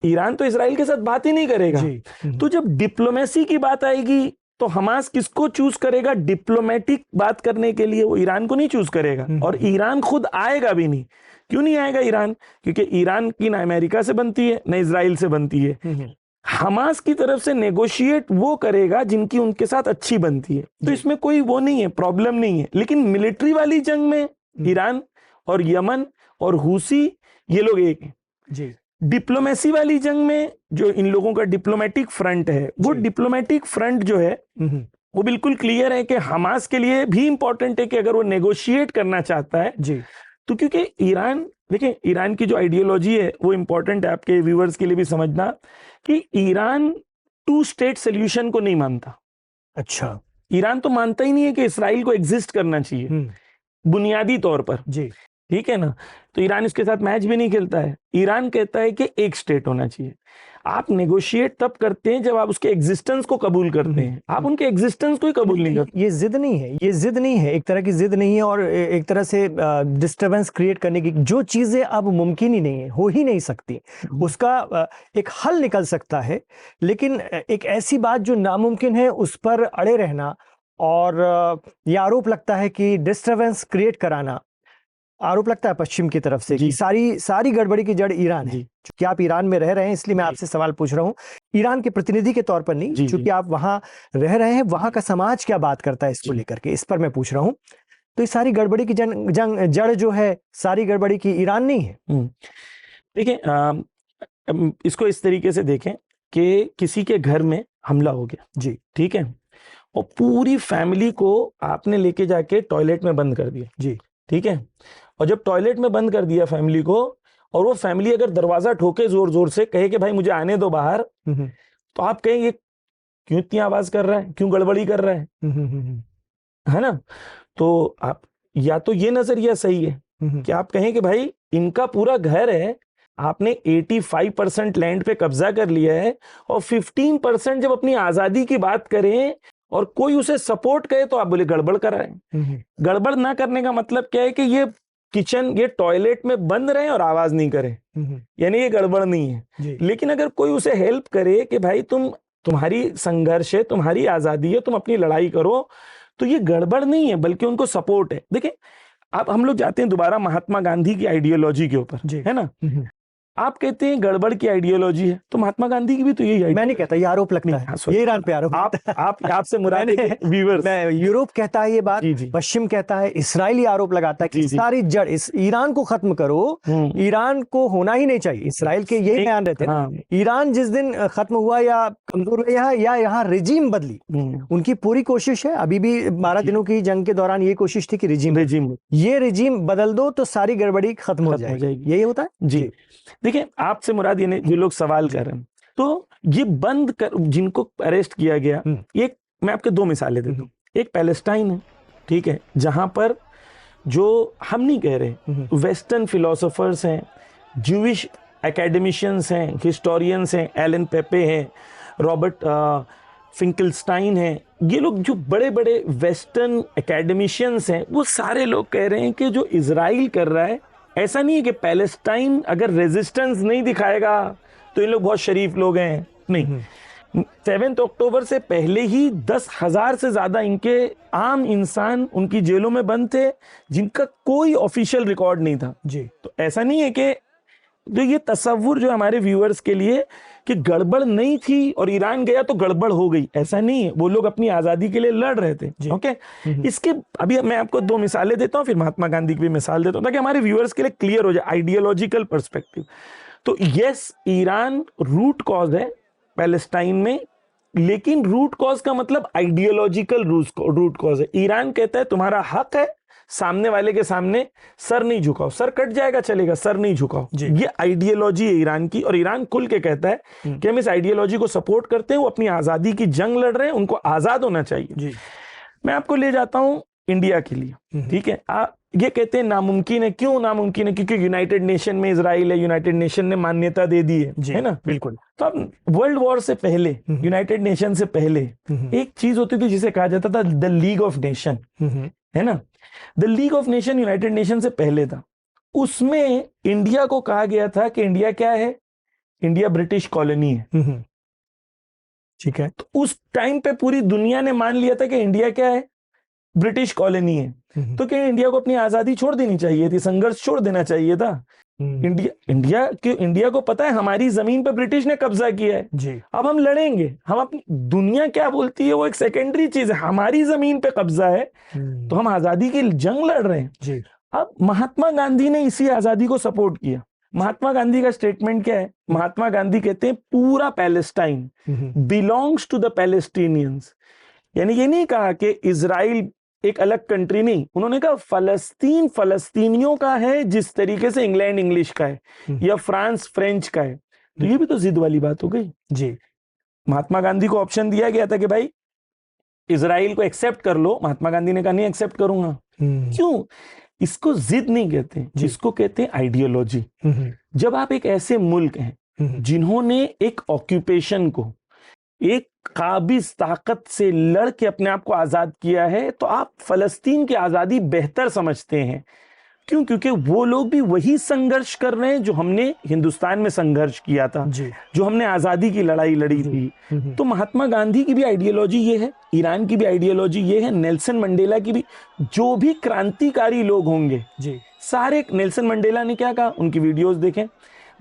ईरान तो इजराइल के साथ बात ही नहीं करेगा जी। तो जब डिप्लोमेसी की बात आएगी तो हमास किसको चूज करेगा डिप्लोमेटिक बात करने के लिए? वो ईरान को नहीं चूज करेगा, और ईरान खुद आएगा भी नहीं। क्यों नहीं आएगा ईरान? क्योंकि ईरान की ना अमेरिका से बनती है ना इजराइल से बनती है। हमास की तरफ से नेगोशिएट वो करेगा जिनकी उनके साथ अच्छी बनती है, तो इसमें कोई वो नहीं है, प्रॉब्लम नहीं है। लेकिन मिलिट्री वाली जंग में ईरान और यमन और हुसी ये लोग एक हैं जी। डिप्लोमेसी वाली जंग में जो इन लोगों का डिप्लोमेटिक फ्रंट है, वो डिप्लोमेटिक फ्रंट जो है वो बिल्कुल क्लियर है कि हमास के लिए भी इंपॉर्टेंट है कि अगर वो नेगोशिएट करना चाहता है जी, तो क्योंकि ईरान, देखिए ईरान की जो आइडियोलॉजी है वो इंपॉर्टेंट है आपके व्यूअर्स के लिए भी समझना कि ईरान 2 स्टेट सोल्यूशन को नहीं मानता। अच्छा, ईरान तो मानता ही नहीं है कि इसराइल को एग्जिस्ट करना चाहिए बुनियादी तौर पर जी, ठीक है ना। तो ईरान इसके साथ मैच भी नहीं खेलता है। ईरान कहता है कि एक स्टेट होना चाहिए। आप नेगोशिएट तब करते हैं जब आप उसके एग्जिस्टेंस को कबूल करते हैं, आप उनके एग्जिस्टेंस को ही कबूल नहीं करते। ये जिद नहीं है, ये जिद नहीं है, एक तरह की जिद नहीं है, और एक तरह से डिस्टरबेंस क्रिएट करने की जो चीजें अब मुमकिन ही नहीं है, हो ही नहीं सकती, उसका एक हल निकल सकता है। लेकिन एक ऐसी बात जो नामुमकिन है उस पर अड़े रहना, और यह आरोप लगता है कि डिस्टरबेंस क्रिएट कराना, आरोप लगता है पश्चिम की तरफ से कि सारी गड़बड़ी की जड़ ईरान है। क्योंकि आप ईरान में रह रहे हैं इसलिए मैं आपसे सवाल पूछ रहा हूँ, ईरान के प्रतिनिधि के तौर पर नहीं, क्योंकि आप वहां रह रहे हैं, वहां का समाज क्या बात करता है इसको लेकर के, इस पर मैं पूछ रहा हूँ तो ये सारी गड़बड़ी की जड़ जो है, सारी गड़बड़ी की ईरान नहीं है। देखिए, इसको इस तरीके से देखें कि किसी के घर में हमला हो गया जी, ठीक है, और पूरी फैमिली को आपने लेके जाके टॉयलेट में बंद कर दिया जी, ठीक है, और जब टॉयलेट में बंद कर दिया फैमिली को, और वो फैमिली अगर दरवाजा ठोके जोर जोर से, कहे कि भाई मुझे आने दो बाहर, तो आप कहें ये क्यों इतनी आवाज कर रहा है, क्यों गड़बड़ी कर रहा है ना? तो आप या तो ये नजरिया सही है कि आप कहें कि भाई इनका पूरा घर है, आपने 85% लैंड पे कब्जा कर लिया है, और 15% जब अपनी आजादी की बात करें और कोई उसे सपोर्ट करे तो आप बोले गड़बड़ कर रहे हैं। गड़बड़ ना करने का मतलब क्या है कि ये किचन, ये टॉयलेट में बंद रहे और आवाज नहीं करे, यानी ये गड़बड़ नहीं है। लेकिन अगर कोई उसे हेल्प करे कि भाई तुम्हारी संघर्ष है, तुम्हारी आजादी है, तुम अपनी लड़ाई करो, तो ये गड़बड़ नहीं है बल्कि उनको सपोर्ट है। देखिए, अब हम लोग जाते हैं दोबारा महात्मा गांधी की आइडियोलॉजी के ऊपर, है ना? आप कहते हैं गड़बड़ की आइडियोलॉजी है, तो महात्मा गांधी की भी तो यही, मैं नहीं कहता, ये आरोप लगता है, ये ईरान पे आरोप। आपसे मुराद व्यूअर्स, मैं यूरोप कहता है ये बात, पश्चिम कहता है, इसराइली आरोप लगाता है कि सारी जड़ इस ईरान को खत्म करो, ईरान को होना ही नहीं चाहिए। इसराइल के यही बयान रहते हैं। ईरान जिस दिन खत्म हुआ या कमजोर हुआ या यहाँ रिजीम बदली, उनकी पूरी कोशिश है, अभी भी 12 दिनों की जंग के दौरान ये कोशिश थी कि ये रिजीम बदल दो तो सारी गड़बड़ी खत्म हो जाएगी। यही होता है जी। देखिए, आपसे मुराद ये जो लोग सवाल कर रहे हैं, तो ये बंद कर, जिनको अरेस्ट किया गया, एक मैं आपके 2 मिसालें देता हूँ। एक पैलेस्टाइन है ठीक है, जहां पर जो हम नहीं कह रहे, वेस्टर्न फिलोसोफर्स हैं, ज्यूइश एकेडमिशियंस हैं, हिस्टोरियंस हैं, एलन पेपे हैं, रॉबर्ट फिंकलस्टाइन हैं, ये लोग जो बड़े बड़े वेस्टर्न एकेडमिशियंस हैं, वो सारे लोग कह रहे हैं कि जो इजराइल कर रहा है, ऐसा नहीं है कि पैलेस्टाइन अगर रेजिस्टेंस नहीं दिखाएगा तो इन लोग बहुत शरीफ लोग हैं, नहीं। 7 अक्टूबर से पहले ही 10,000 से ज्यादा इनके आम इंसान उनकी जेलों में बंद थे, जिनका कोई ऑफिशियल रिकॉर्ड नहीं था जी। तो ऐसा नहीं है कि जो ये तस्वुर जो हमारे व्यूअर्स के लिए कि गड़बड़ नहीं थी और ईरान गया तो गड़बड़ हो गई, ऐसा नहीं है। वो लोग अपनी आजादी के लिए लड़ रहे थे। ओके, इसके अभी मैं आपको 2 मिसालें देता हूं, फिर महात्मा गांधी की भी मिसाल देता हूं ताकि हमारे व्यूअर्स के लिए क्लियर हो जाए आइडियोलॉजिकल पर्सपेक्टिव। तो यस, ईरान रूट कॉज है पैलेस्टाइन में, लेकिन रूट कॉज का मतलब आइडियोलॉजिकल रूट कॉज है। ईरान कहता है तुम्हारा हक है सामने वाले के सामने सर नहीं झुकाओ, सर कट जाएगा चलेगा, सर नहीं झुकाओ। ये आइडियोलॉजी है ईरान की, और ईरान खुल के कहता है कि हम इस आइडियोलॉजी को सपोर्ट करते हैं। वो अपनी आजादी की जंग लड़ रहे हैं, उनको आजाद होना चाहिए। मैं आपको ले जाता हूं इंडिया के लिए, ठीक है। ये कहते हैं नामुमकिन है, क्यों नामुमकिन है? क्योंकि यूनाइटेड नेशन में इजराइल है, यूनाइटेड नेशन ने मान्यता दे दी है ना? बिल्कुल। तो अब वर्ल्ड वॉर से पहले, यूनाइटेड नेशन से पहले एक चीज होती थी जिसे कहा जाता था द लीग ऑफ नेशन, है ना? The league of nation United nation से पहले था। उसमें इंडिया को कहा गया था कि इंडिया क्या है? इंडिया ब्रिटिश कॉलोनी है, ठीक है। तो उस टाइम पे पूरी दुनिया ने मान लिया था कि इंडिया क्या है? ब्रिटिश कॉलोनी है। तो क्या इंडिया को अपनी आजादी छोड़ देनी चाहिए थी, संघर्ष छोड़ देना चाहिए था? इंडिया को पता है हमारी जमीन पर ब्रिटिश ने कब्जा किया है जी। अब हम लड़ेंगे, हम अपनी दुनिया क्या बोलती है वो एक सेकेंडरी चीज है, हमारी जमीन पे कब्जा है तो हम आजादी की जंग लड़ रहे हैं जी। अब महात्मा गांधी ने इसी आजादी को सपोर्ट किया। महात्मा गांधी का स्टेटमेंट क्या है? महात्मा गांधी कहते हैं पूरा Palestine belongs to the Palestinians, यानी ये नहीं कहा कि इजराइल एक अलग कंट्री, नहीं, उन्होंने कहा फलस्तीन फलस्तीनियों का है जिस तरीके से इंग्लैंड इंग्लिश का है या फ्रांस फ्रेंच का है। तो ये भी तो जिद वाली बात हो गई जी। महात्मा गांधी को ऑप्शन दिया गया था कि भाई इजराइल को एक्सेप्ट कर लो, महात्मा गांधी ने कहा नहीं एक्सेप्ट करूंगा। क्यों? इसको जिद नहीं कहते, इसको कहते हैं आइडियोलॉजी। जब आप एक ऐसे मुल्क हैं जिन्होंने एक ऑक्यूपेशन को एक काबिज ताकत से लड़ के अपने आप को आजाद किया है, तो आप फलस्तीन की आजादी बेहतर समझते हैं। क्यों? क्योंकि वो लोग भी वही संघर्ष कर रहे हैं जो हमने हिंदुस्तान में संघर्ष किया था, जो हमने आजादी की लड़ाई लड़ी थी। तो महात्मा गांधी की भी आइडियोलॉजी ये है, ईरान की भी आइडियोलॉजी ये है, नेल्सन मंडेला की भी। जो भी क्रांतिकारी लोग होंगे सारे, नेल्सन मंडेला ने क्या कहा, उनकी वीडियोस देखें,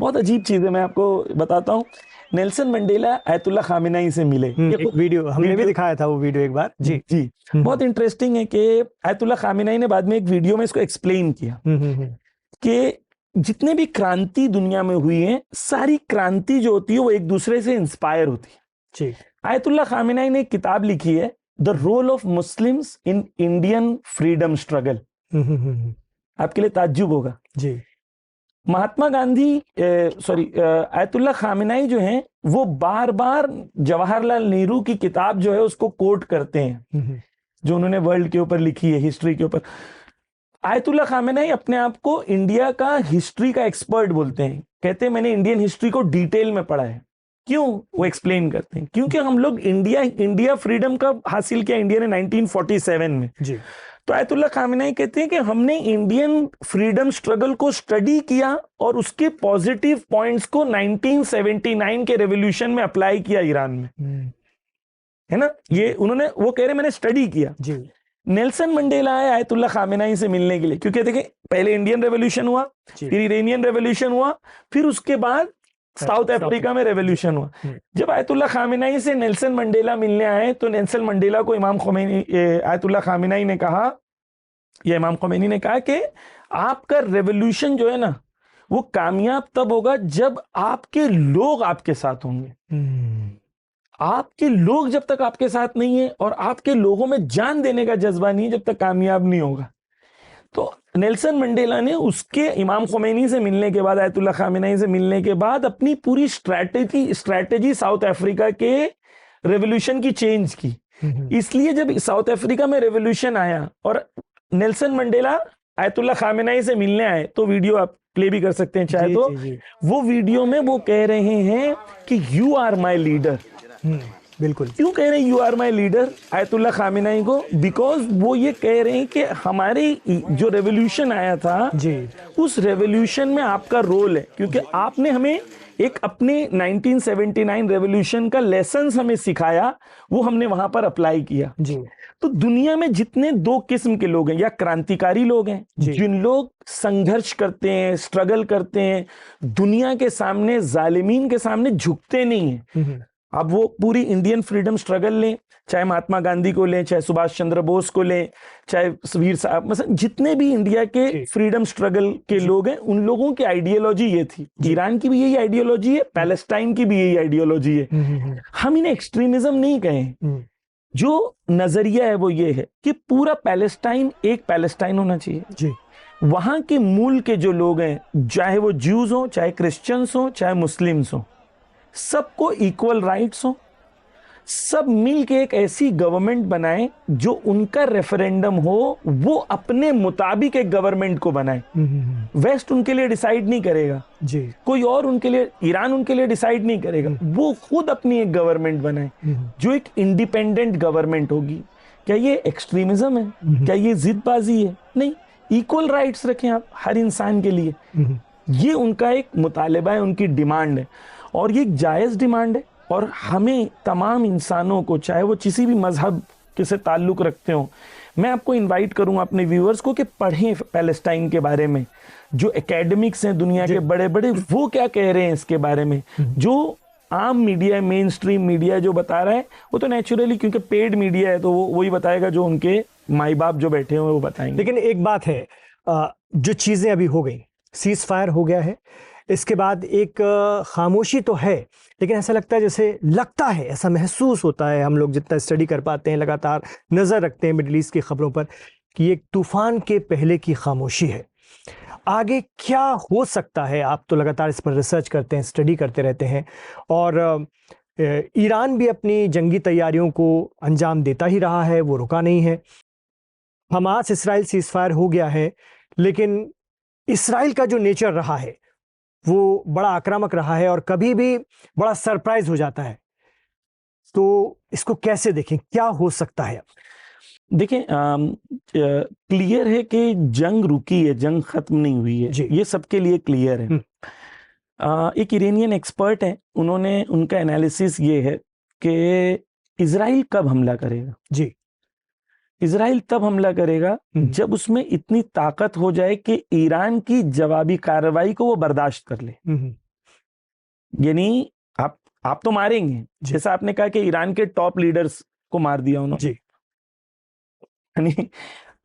बहुत अजीब चीज है, मैं आपको बताता हूं। नेल्सन मंडेला आयतुल्ला खामेनेई से मिले। एक वीडियो हमने भी दिखाया था, वो वीडियो एक बार। जी जी, बहुत इंटरेस्टिंग है कि आयतुल्ला खामेनेई ने बाद में एक वीडियो में इसको एक्सप्लेन किया कि जितने भी क्रांति दुनिया में हुई है, सारी क्रांति जो होती है वो एक दूसरे से इंस्पायर होती है। जी। आयतुल्ला खामेनेई ने एक किताब लिखी है, the role of Muslims in Indian freedom struggle. आपके लिए ताज्जुब होगा जी। महात्मा गांधी आयतुल्ला खामेनेई जो हैं वो बार बार जवाहरलाल नेहरू की किताब जो है उसको कोट करते हैं, जो उन्होंने वर्ल्ड के ऊपर लिखी है, हिस्ट्री के ऊपर। आयतुल्ला खामेनेई अपने आप को इंडिया का हिस्ट्री का एक्सपर्ट बोलते हैं, कहते हैं मैंने इंडियन हिस्ट्री को डिटेल में पढ़ा है। क्यों? वो एक्सप्लेन करते हैं, क्योंकि हम लोग इंडिया फ्रीडम कब हासिल किया? इंडिया ने 1947 में जी। तो आयतुल्ला खामेनेई कहते हैं कि हमने इंडियन फ्रीडम स्ट्रगल को स्टडी किया और उसके पॉजिटिव पॉइंट्स को 1979 के रेवोल्यूशन में अप्लाई किया ईरान में, है ना। ये उन्होंने, वो कह रहे मैंने स्टडी किया जी। नेल्सन मंडेला आए आयतुल्ला खामेनेई से मिलने के लिए, क्योंकि देखिए पहले इंडियन रेवोल्यूशन हुआ, फिर इरानियन रेवोल्यूशन हुआ, फिर उसके बाद साउथ अफ्रीका में रेवोल्यूशन हुआ। जब आयतुल्ला खामेनेई से नेल्सन मंडेला मिलने आए तो नेल्सन मंडेला को आयतुल्ला खामेनेई ने कहा, या इमाम खोमेनी ने कहा कि आपका रेवोल्यूशन जो है ना वो कामयाब तब होगा जब आपके लोग आपके साथ होंगे। आपके लोग जब तक आपके साथ नहीं है और आपके लोगों में जान देने का जज्बा नहीं है, जब तक कामयाब नहीं होगा। तो नेल्सन मंडेला ने उसके इमाम खोमेनी से मिलने के बाद, आयतुल्ला खामेनेई से मिलने के बाद अपनी पूरी स्ट्रैटेजी साउथ अफ्रीका के रेवोल्यूशन की चेंज की। इसलिए जब साउथ अफ्रीका में रेवोल्यूशन आया और नेल्सन मंडेला आयतुल्ला खामेनेई से मिलने आए, तो वीडियो आप प्ले भी कर सकते हैं चाहे तो। वो वीडियो में वो कह रहे हैं कि यू आर माई लीडर। बिल्कुल। क्यों कह रहे हैं you are my leader Ayatollah Khamenei को? बिकॉज वो ये कह रहे हैं कि हमारे जो रेवोल्यूशन आया था जी, उस रेवोल्यूशन में आपका रोल है, क्योंकि आपने हमें एक अपने 1979 रेवोल्यूशन का लेसन हमें सिखाया, वो हमने वहां पर अप्लाई किया जी। तो दुनिया में जितने दो किस्म के लोग हैं, या क्रांतिकारी लोग हैं जिन लोग संघर्ष करते हैं, स्ट्रगल करते हैं, दुनिया के सामने, जालिमीन के सामने झुकते नहीं है। अब वो पूरी इंडियन फ्रीडम स्ट्रगल लें, चाहे महात्मा गांधी को लें, चाहे सुभाष चंद्र बोस को लें, चाहे वीर साहब, मतलब जितने भी इंडिया के फ्रीडम स्ट्रगल के लोग हैं, उन लोगों की आइडियोलॉजी ये थी। ईरान की भी यही आइडियोलॉजी है, पैलेस्टाइन की भी यही आइडियोलॉजी है। हम इन्हें एक्सट्रीमिज्म नहीं कहें, जो नजरिया है वो ये है कि पूरा पैलेस्टाइन एक पैलेस्टाइन होना चाहिए जी। वहां के मूल के जो लोग हैं, चाहे वो ज्यूज हो, चाहे क्रिश्चियंस हो, चाहे मुस्लिम्स हो, सबको इक्वल राइट्स हो, सब मिलके एक ऐसी गवर्नमेंट बनाए जो उनका रेफरेंडम हो, वो अपने मुताबिक एक गवर्नमेंट को बनाए। वेस्ट उनके लिए डिसाइड नहीं करेगा जी, कोई और उनके लिए, ईरान उनके लिए डिसाइड नहीं करेगा, वो खुद अपनी एक गवर्नमेंट बनाए जो एक इंडिपेंडेंट गवर्नमेंट होगी। क्या ये एक्सट्रीमिज्म है? क्या ये जिदबाजी है? नहीं, इक्वल राइट्स रखें आप हर इंसान के लिए। ये उनका एक मुतालिबा है, उनकी डिमांड है, और ये एक जायज़ डिमांड है। और हमें तमाम इंसानों को, चाहे वो किसी भी मजहब के से ताल्लुक़ रखते हो, मैं आपको इनवाइट करूंगा अपने व्यूअर्स को कि पढ़ें पैलेस्टाइन के बारे में। जो एकेडमिक्स हैं दुनिया के बड़े बड़े, वो क्या कह रहे हैं इसके बारे में। जो आम मीडिया, मेन स्ट्रीम मीडिया जो बता रहा है, वो तो नेचुरली, क्योंकि पेड मीडिया है, तो वो वही बताएगा जो उनके माई बाप जो बैठे हुए वो बताएंगे। लेकिन एक बात है, जो चीज़ें अभी हो गई, सीज फायर हो गया है, इसके बाद एक खामोशी तो है, लेकिन ऐसा लगता है, जैसे लगता है, ऐसा महसूस होता है, हम लोग जितना स्टडी कर पाते हैं, लगातार नज़र रखते हैं मिडल ईस्ट की खबरों पर, कि एक तूफान के पहले की खामोशी है। आगे क्या हो सकता है? आप तो लगातार इस पर रिसर्च करते हैं, स्टडी करते रहते हैं, और ईरान भी अपनी जंगी तैयारियों को अंजाम देता ही रहा है, वो रुका नहीं है। हमास इसराइल सीज फायर हो गया है, लेकिन इसराइल का जो नेचर रहा है वो बड़ा आक्रामक रहा है और कभी भी बड़ा सरप्राइज हो जाता है। तो इसको कैसे देखें, क्या हो सकता है? देखिए, क्लियर है कि जंग रुकी है, जंग खत्म नहीं हुई है, ये सबके लिए क्लियर है। एक इरानियन एक्सपर्ट है, उन्होंने, उनका एनालिसिस ये है कि इजराइल कब हमला करेगा जी। इजराइल तब हमला करेगा जब उसमें इतनी ताकत हो जाए कि ईरान की जवाबी कार्रवाई को वो बर्दाश्त कर ले। यानी आप तो मारेंगे, जैसा आपने कहा कि ईरान के टॉप लीडर्स को मार दिया उन्होंने, यानी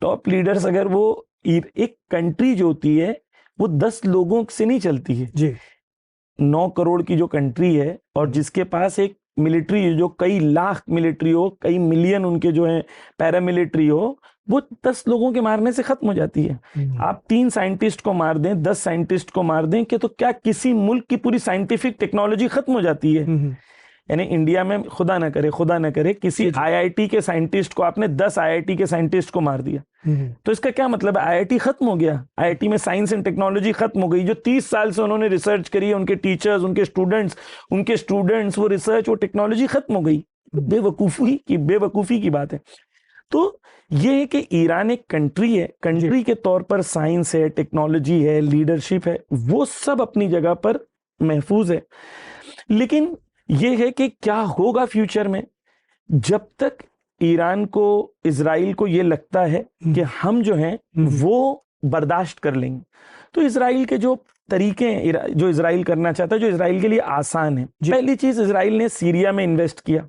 टॉप लीडर्स, अगर वो एक कंट्री जो होती है वो 10 लोगों से नहीं चलती है जी। 9 करोड़ की जो कंट्री है और जिसके पास एक मिलिट्री जो कई लाख मिलिट्री हो, कई मिलियन उनके जो है पैरामिलिट्री हो, वो 10 लोगों के मारने से खत्म हो जाती है। आप 3 साइंटिस्ट को मार दें, 10 साइंटिस्ट को मार दें, कि तो क्या किसी मुल्क की पूरी साइंटिफिक टेक्नोलॉजी खत्म हो जाती है? यानी इंडिया में खुदा ना करे किसी आईआईटी के साइंटिस्ट को आपने 10 आईआईटी के साइंटिस्ट को मार दिया, तो इसका क्या मतलब है? आईआईटी खत्म हो गया, आईआईटी में साइंस एंड टेक्नोलॉजी खत्म हो गई। जो 30 साल से उन्होंने रिसर्च करी है, उनके टीचर्स, उनके स्टूडेंट्स, वो रिसर्च, वो टेक्नोलॉजी खत्म हो गई। बेवकूफी की बात है। तो ये है कि ईरान एक कंट्री है, कंट्री के तौर पर साइंस है, टेक्नोलॉजी है, लीडरशिप है, वो सब अपनी जगह पर महफूज है। लेकिन ये है कि क्या होगा फ्यूचर में, जब तक ईरान को, इजराइल को ये लगता है कि हम जो हैं वो बर्दाश्त कर लेंगे, तो इजराइल के जो तरीके हैं, जो इजराइल करना चाहता है, जो इजराइल के लिए आसान है। पहली चीज, इजराइल ने सीरिया में इन्वेस्ट किया,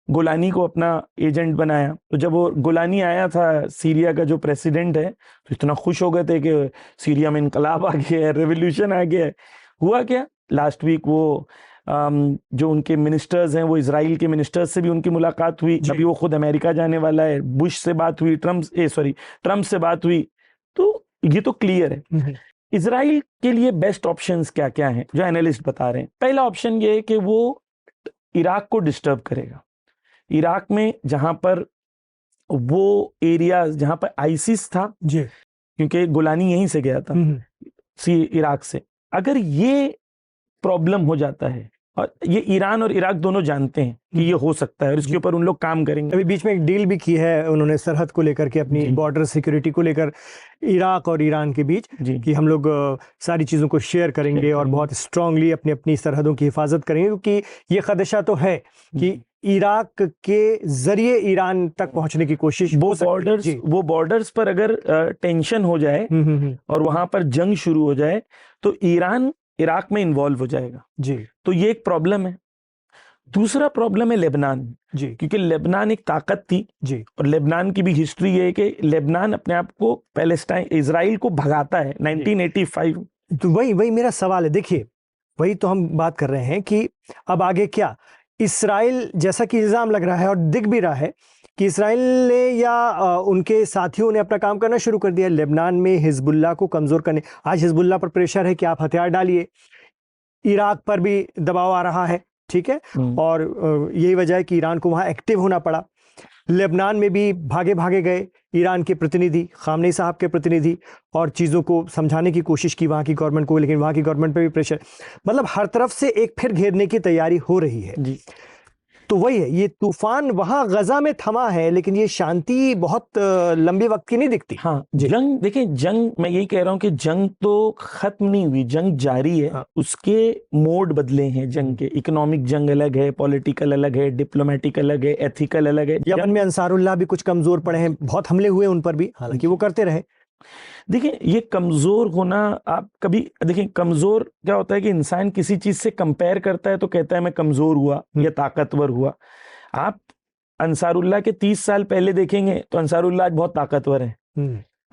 गोलानी को अपना एजेंट बनाया। तो जब वो गोलानी आया था, सीरिया का जो प्रेसिडेंट है, तो इतना खुश हो गए थे कि सीरिया में इनकलाब आ गया है, रेवोल्यूशन आ गया है। हुआ क्या? लास्ट वीक वो जो उनके मिनिस्टर्स हैं, वो इजराइल के मिनिस्टर्स से भी उनकी मुलाकात हुई। अभी वो खुद अमेरिका जाने वाला है, बुश से बात हुई, ट्रम्प से बात हुई। तो ये तो क्लियर है। इजराइल के लिए बेस्ट ऑप्शंस क्या क्या हैं जो एनालिस्ट बता रहे हैं? पहला ऑप्शन ये है कि वो इराक को डिस्टर्ब करेगा। इराक में जहां पर वो एरियाज जहां पर आईसिस था, क्योंकि गोलानी यहीं से गया था इराक से, अगर ये प्रॉब्लम हो जाता है, और ये ईरान और इराक दोनों जानते हैं कि ये हो सकता है, और इसके ऊपर उन लोग काम करेंगे। अभी बीच में एक डील भी की है उन्होंने सरहद को लेकर के, अपनी बॉर्डर सिक्योरिटी को लेकर, इराक और ईरान के बीच, कि हम लोग सारी चीज़ों को शेयर करेंगे और बहुत स्ट्रांगली अपनी अपनी सरहदों की हिफाजत करेंगे, क्योंकि ये खदशा तो है कि इराक के जरिए ईरान तक पहुंचने की कोशिश, वो बॉर्डर्स पर अगर टेंशन हो जाए और वहां पर जंग शुरू हो जाए, तो ईरान इराक में इन्वॉल्व हो जाएगा। तो ये एक प्रॉब्लम है। दूसरा प्रॉब्लम है लेबनान, क्योंकि लेबनान एक ताकत थी, और लेबनान की भी हिस्ट्री है कि लेबनान अपने आप को पैलेस्टाइन, इजराइल को भगाता है 1985। तो वही मेरा सवाल है। देखिए, वही तो हम बात कर रहे हैं कि अब आगे क्या, इसराइल, जैसा कि इल्जाम लग रहा है और दिख भी रहा है कि इसराइल ने या उनके साथियों ने अपना काम करना शुरू कर दिया लेबनान में हिजबुल्लाह को कमजोर करने। आज हिजबुल्लाह पर प्रेशर है कि आप हथियार डालिए, इराक पर भी दबाव आ रहा है, ठीक है, और यही वजह है कि ईरान को वहां एक्टिव होना पड़ा। लेबनान में भी भागे भागे गए ईरान के प्रतिनिधि, खामनेई साहब के प्रतिनिधि, और चीज़ों को समझाने की कोशिश की वहाँ की गवर्नमेंट को, लेकिन वहाँ की गवर्नमेंट पे भी प्रेशर, मतलब हर तरफ से एक फिर घेरने की तैयारी हो रही है। तो वही है, ये तूफान वहां गजा में थमा है, लेकिन ये शांति बहुत लंबे वक्त की नहीं दिखती। हाँ, जंग, देखिए जंग, मैं यही कह रहा हूँ कि जंग तो खत्म नहीं हुई, जंग जारी है। उसके मोड बदले हैं जंग के। इकोनॉमिक जंग अलग है, पॉलिटिकल अलग है, डिप्लोमेटिक अलग है, एथिकल अलग है। यमन में अंसारुल्लाह भी कुछ कमजोर पड़े हैं, बहुत हमले हुए उन पर भी, हालांकि वो करते रहे। देखिए, ये कमजोर होना, आप कभी देखिए, कमजोर क्या होता है कि इंसान किसी चीज से कंपेयर करता है तो कहता है मैं कमजोर हुआ या ताकतवर हुआ। आप अंसारुल्लाह के 30 साल पहले देखेंगे तो अंसारुल्लाह आज बहुत ताकतवर है।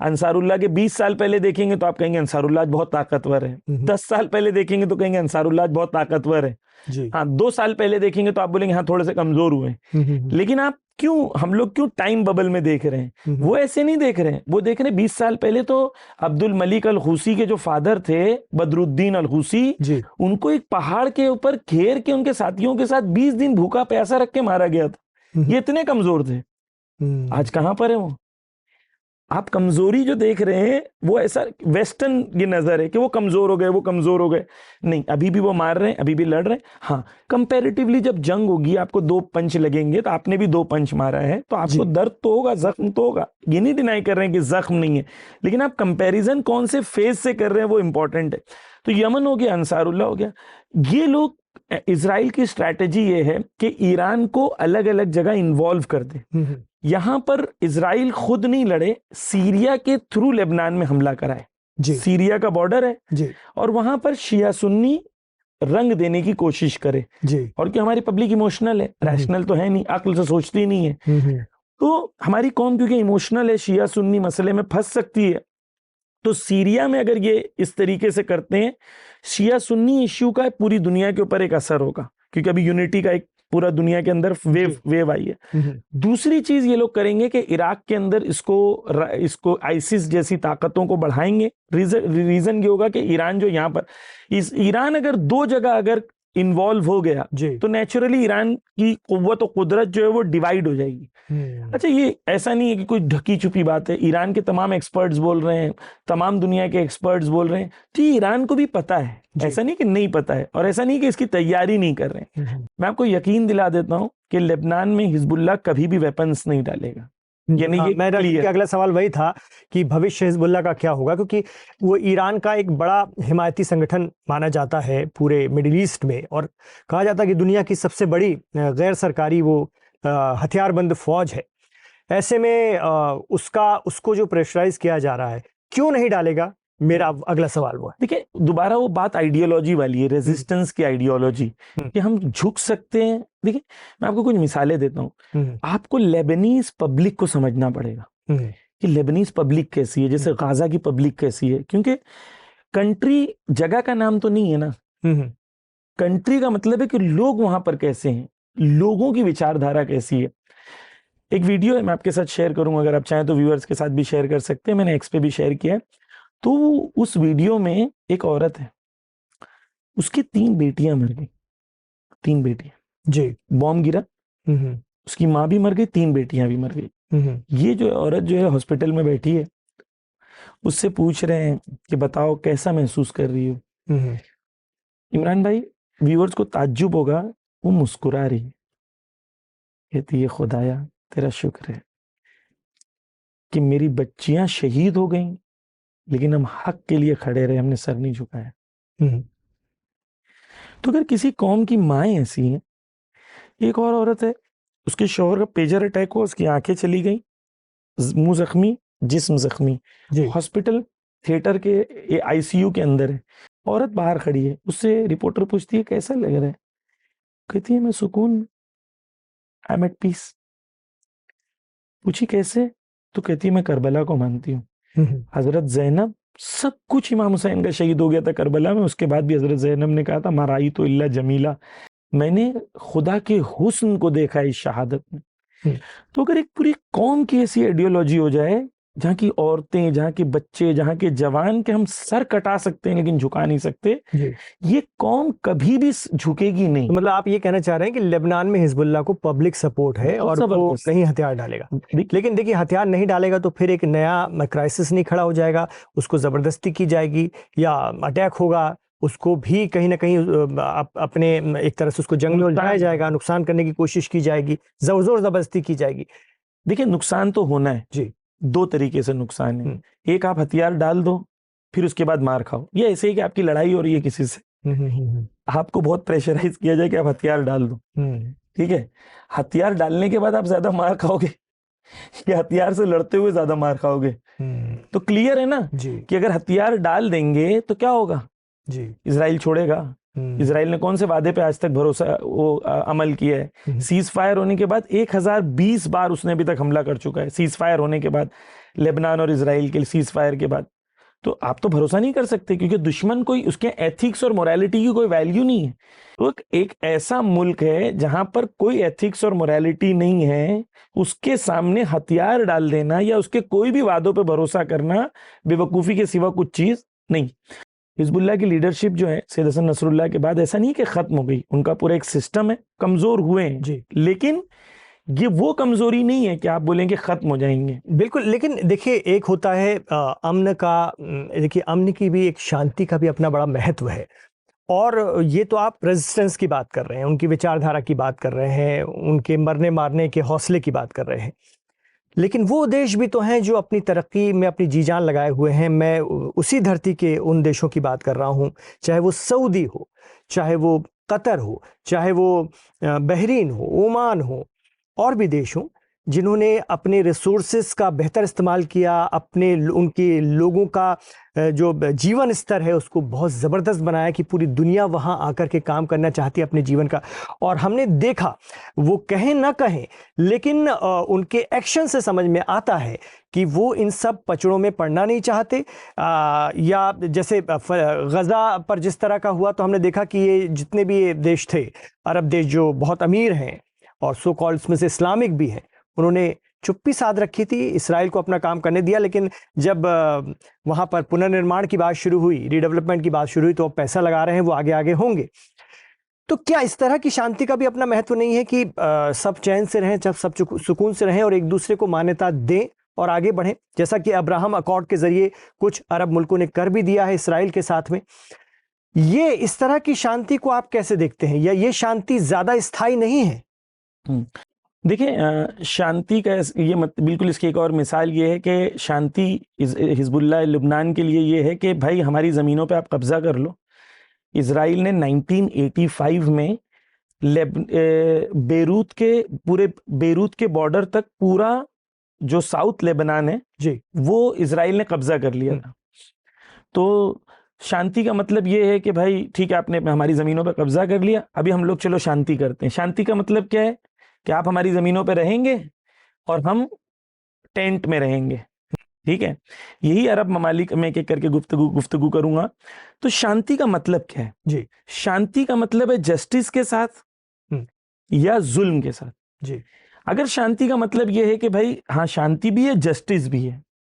अंसारुल्लाह के 20 साल पहले देखेंगे तो आप कहेंगे अंसारुल्लाह बहुत ताकतवर है। 10 साल पहले देखेंगे तो कहेंगे अंसारुल्लाह बहुत ताकतवर है। हाँ, 2 साल पहले देखेंगे तो आप बोलेंगे हाँ थोड़े से कमजोर हुए। लेकिन आप हम लोग क्यों टाइम बबल में देख रहे हैं? वो ऐसे नहीं देख रहे हैं, वो देख रहे हैं 20 साल पहले तो अब्दुल मलिक अल हूसी के जो फादर थे, बदरुद्दीन अल हूसी, उनको एक पहाड़ के ऊपर घेर के उनके साथियों के साथ 20 दिन भूखा प्यासा रख के मारा गया था। ये इतने कमजोर थे। आज कहां पर है वो? आप कमजोरी जो देख रहे हैं वो ऐसा वेस्टर्न ये नजर है कि वो कमजोर हो गए, वो कमजोर हो गए। नहीं, अभी भी वो मार रहे हैं, अभी भी लड़ रहे हैं। हाँ, कंपैरेटिवली जब जंग होगी, आपको 2 पंच लगेंगे, तो आपने भी 2 पंच मारा है, तो आपको दर्द तो होगा, जख्म तो होगा, ये नहीं डिनाई कर रहे हैं कि जख्म नहीं है, लेकिन आप कंपैरिजन कौन से फेज से कर रहे हैं वो इंपॉर्टेंट है। तो यमन हो गया, अंसारुल्लाह हो गया, ये लोग, इजराइल की स्ट्रैटेजी ये है कि ईरान को अलग अलग जगह इन्वॉल्व कर दे। यहां पर इजराइल खुद नहीं लड़े, सीरिया के थ्रू लेबनान में हमला कराए। सीरिया का बॉर्डर है और वहां पर शिया सुन्नी रंग देने की कोशिश करे जी। और कि हमारी पब्लिक इमोशनल है, रैशनल तो है नहीं, अक्ल से सोचती नहीं है। तो हमारी कौम क्योंकि इमोशनल है, शिया सुन्नी मसले में फंस सकती है। तो सीरिया में अगर ये इस तरीके से करते हैं, शिया सुन्नी इश्यू का पूरी दुनिया के ऊपर एक असर होगा, क्योंकि अभी यूनिटी का एक पूरा दुनिया के अंदर वेव आई है। दूसरी चीज ये लोग करेंगे कि इराक के अंदर इसको आईसिस जैसी ताकतों को बढ़ाएंगे। रीजन ये होगा कि ईरान जो यहाँ पर ईरान अगर दो जगह अगर इन्वॉल्व हो गया तो नेचुरली ईरान की कुव्वत और कुदरत जो है वो डिवाइड हो जाएगी। अच्छा, ये ऐसा नहीं है कि कोई ढकी छुपी बात है, ईरान के तमाम एक्सपर्ट्स बोल रहे हैं, तमाम दुनिया के एक्सपर्ट्स बोल रहे हैं, तो ये ईरान को भी पता है, ऐसा नहीं कि नहीं पता है, और ऐसा नहीं कि इसकी तैयारी नहीं कर रहे हैं। मैं आपको यकीन दिला देता हूं कि लेबनान में हिजबुल्लाह कभी भी वेपन्स नहीं डालेगा। यानी ये मेरा अगला सवाल वही था कि भविष्य हिजबुल्लाह का क्या होगा, क्योंकि वो ईरान का एक बड़ा हिमायती संगठन माना जाता है पूरे मिडिल ईस्ट में, और कहा जाता है कि दुनिया की सबसे बड़ी गैर सरकारी वो हथियारबंद फौज है। ऐसे में उसको जो प्रेशराइज किया जा रहा है, क्यों नहीं डालेगा? मेरा अगला सवाल वो है। देखिए, दोबारा वो बात आइडियोलॉजी वाली है, रेजिस्टेंस की आइडियोलॉजी, कि हम झुक सकते हैं। देखिए, मैं आपको कुछ मिसालें देता हूँ। आपको लेबनीज पब्लिक को समझना पड़ेगा कि लेबनीज पब्लिक कैसी है, जैसे गाजा की पब्लिक कैसी है, क्योंकि कंट्री जगह का नाम तो नहीं है ना। कंट्री का मतलब है कि लोग वहां पर कैसे हैं, लोगों की विचारधारा कैसी है। एक वीडियो है, मैं आपके साथ शेयर करूंगा, अगर आप चाहें तो व्यूअर्स के साथ भी शेयर कर सकते हैं, मैंने एक्स पे भी शेयर किया है। तो उस वीडियो में एक औरत है, उसकी 3 बेटियां मर गई, 3 बेटियां जी, बॉम्ब गिरा, उसकी माँ भी मर गई, 3 बेटियां भी मर गई। ये जो औरत जो है हॉस्पिटल में बैठी है, उससे पूछ रहे हैं कि बताओ कैसा महसूस कर रही हो। इमरान भाई, व्यूअर्स को ताज्जुब होगा, वो मुस्कुरा रही है, कहती है खुदाया तेरा शुक्र है कि मेरी बच्चियां शहीद हो गई, लेकिन हम हक के लिए खड़े रहे, हमने सर नहीं झुकाया। तो अगर किसी कौम की माएँ ऐसी हैं, एक और औरत है, उसके शौहर का पेजर अटैक हुआ, उसकी आंखें चली गई, मुंह जख्मी, जिस्म जख्मी, हॉस्पिटल थिएटर के आईसीयू के अंदर है। औरत बाहर खड़ी है, उससे रिपोर्टर पूछती है कैसा लग रहा है, कहती है मैं सुकून, आई एम एट पीस। पूछी कैसे, तो कहती है मैं करबला को मानती हूँ। हजरत ज़ैनब, सब कुछ इमाम हुसैन का शहीद हो गया था करबला में, उसके बाद भी हजरत ज़ैनब ने कहा था माराई तो इल्ला जमीला, मैंने खुदा के हुस्न को देखा इस शहादत में। तो अगर एक पूरी कौम की ऐसी आइडियोलॉजी हो जाए, जहाँ की औरतें, जहाँ के बच्चे, जहाँ के जवान के हम सर कटा सकते हैं लेकिन झुका नहीं सकते, ये कौम कभी भी झुकेगी नहीं। तो मतलब आप ये कहना चाह रहे हैं कि लेबनान में हिजबुल्लाह को पब्लिक सपोर्ट है और वो नहीं हथियार डालेगा। लेकिन देखिए, हथियार नहीं डालेगा तो फिर एक नया क्राइसिस नहीं खड़ा हो जाएगा, उसको जबरदस्ती की जाएगी या अटैक होगा, उसको भी कहीं ना कहीं अपने एक तरह से उसको जंग में उलझाया जाएगा, नुकसान करने की कोशिश की जाएगी, जोर जबरदस्ती की जाएगी। देखिए, नुकसान तो होना है जी, 2 तरीके से नुकसान है। एक, आप हथियार डाल दो, फिर उसके बाद मार खाओ। ये ऐसे ही कि आपकी लड़ाई हो रही है किसी से, आपको बहुत प्रेशराइज किया जाए कि आप हथियार डाल दो, ठीक है, हथियार डालने के बाद आप ज्यादा मार खाओगे या हथियार से लड़ते हुए ज्यादा मार खाओगे? तो क्लियर है ना जी कि अगर हथियार डाल देंगे तो क्या होगा जी, इजराइल छोड़ेगा। इजराइल ने कौन से वादे पे आज तक भरोसा अमल किया है? सीज फायर होने के बाद 1020 बार उसने अभी तक हमला कर चुका है, सीज फायर होने के बाद, लेबनान और इजराइल के सीज फायर के बाद। तो आप तो भरोसा नहीं कर सकते, क्योंकि दुश्मन कोई, उसके एथिक्स और मोरालिटी की कोई वैल्यू नहीं है। तो एक ऐसा मुल्क है जहां पर कोई एथिक्स और मोरालिटी नहीं है, उसके सामने हथियार डाल देना या उसके कोई भी वादों पे भरोसा करना बेवकूफ़ी के सिवा कुछ चीज नहीं। हिजबुल्लाह की लीडरशिप जो है सैयद हसन नसरुल्लाह के बाद ऐसा नहीं कि खत्म हो गई, उनका पूरा एक सिस्टम है, कमजोर हुए हैं जी, लेकिन ये वो कमजोरी नहीं है कि आप बोलेंगे खत्म हो जाएंगे। बिल्कुल, लेकिन देखिए, एक होता है अमन का, देखिए अमन की भी एक, शांति का भी अपना बड़ा महत्व है, और ये तो आप रेजिस्टेंस की बात कर रहे हैं, उनकी विचारधारा की बात कर रहे हैं, उनके मरने मारने के हौसले की बात कर रहे हैं, लेकिन वो देश भी तो हैं जो अपनी तरक्की में अपनी जी जान लगाए हुए हैं। मैं उसी धरती के उन देशों की बात कर रहा हूँ, चाहे वो सऊदी हो, चाहे वो कतर हो, चाहे वो बहरीन हो, ओमान हो, और भी देश हों, जिन्होंने अपने रिसोर्सेस का बेहतर इस्तेमाल किया, अपने उनके लोगों का जो जीवन स्तर है उसको बहुत ज़बरदस्त बनाया कि पूरी दुनिया वहाँ आकर के काम करना चाहती है अपने जीवन का। और हमने देखा, वो कहें ना कहें, लेकिन उनके एक्शन से समझ में आता है कि वो इन सब पचड़ों में पड़ना नहीं चाहते। या जैसे गज़ा पर जिस तरह का हुआ, तो हमने देखा कि ये जितने भी ये देश थे, अरब देश जो बहुत अमीर हैं और सो कॉल्ड इसमें से इस्लामिक भी हैं, उन्होंने चुप्पी साध रखी थी, इसराइल को अपना काम करने दिया। लेकिन जब वहाँ पर पुनर्निर्माण की बात शुरू हुई, रीडेवलपमेंट की बात शुरू हुई, तो पैसा लगा रहे हैं, वो आगे आगे होंगे। तो क्या इस तरह की शांति का भी अपना महत्व नहीं है कि सब चैन से रहें, सब सुकून से रहें और एक दूसरे को मान्यता दें और आगे बढ़ें, जैसा कि अब्राहम अकॉर्ड के जरिए कुछ अरब मुल्कों ने कर भी दिया है इसराइल के साथ में। ये इस तरह की शांति को आप कैसे देखते हैं, या ये शांति ज्यादा स्थायी नहीं है? देखिए, शांति का ये बिल्कुल इसकी एक और मिसाल ये है कि शांति हिजबुल्लाह लुबनान के लिए ये है कि भाई हमारी ज़मीनों पे आप कब्जा कर लो। इसराइल ने 1985 में बेरूत के बॉर्डर तक पूरा जो साउथ लेबनान है जी, वो इसराइल ने कब्जा कर लिया था। तो शांति का मतलब ये है कि भाई ठीक है, आपने हमारी ज़मीनों पे कब्जा कर लिया, अभी हम लोग चलो शांति करते हैं। शांति का मतलब क्या है कि आप हमारी ज़मीनों पे रहेंगे और हम टेंट में रहेंगे, ठीक है। यही अरब ममालिक में एक एक करके गुफ्तगू करूंगा। तो शांति का मतलब क्या है जी? शांति का मतलब है जस्टिस के साथ या जुल्म के साथ। जी, अगर शांति का मतलब यह है कि भाई हाँ शांति भी है, जस्टिस भी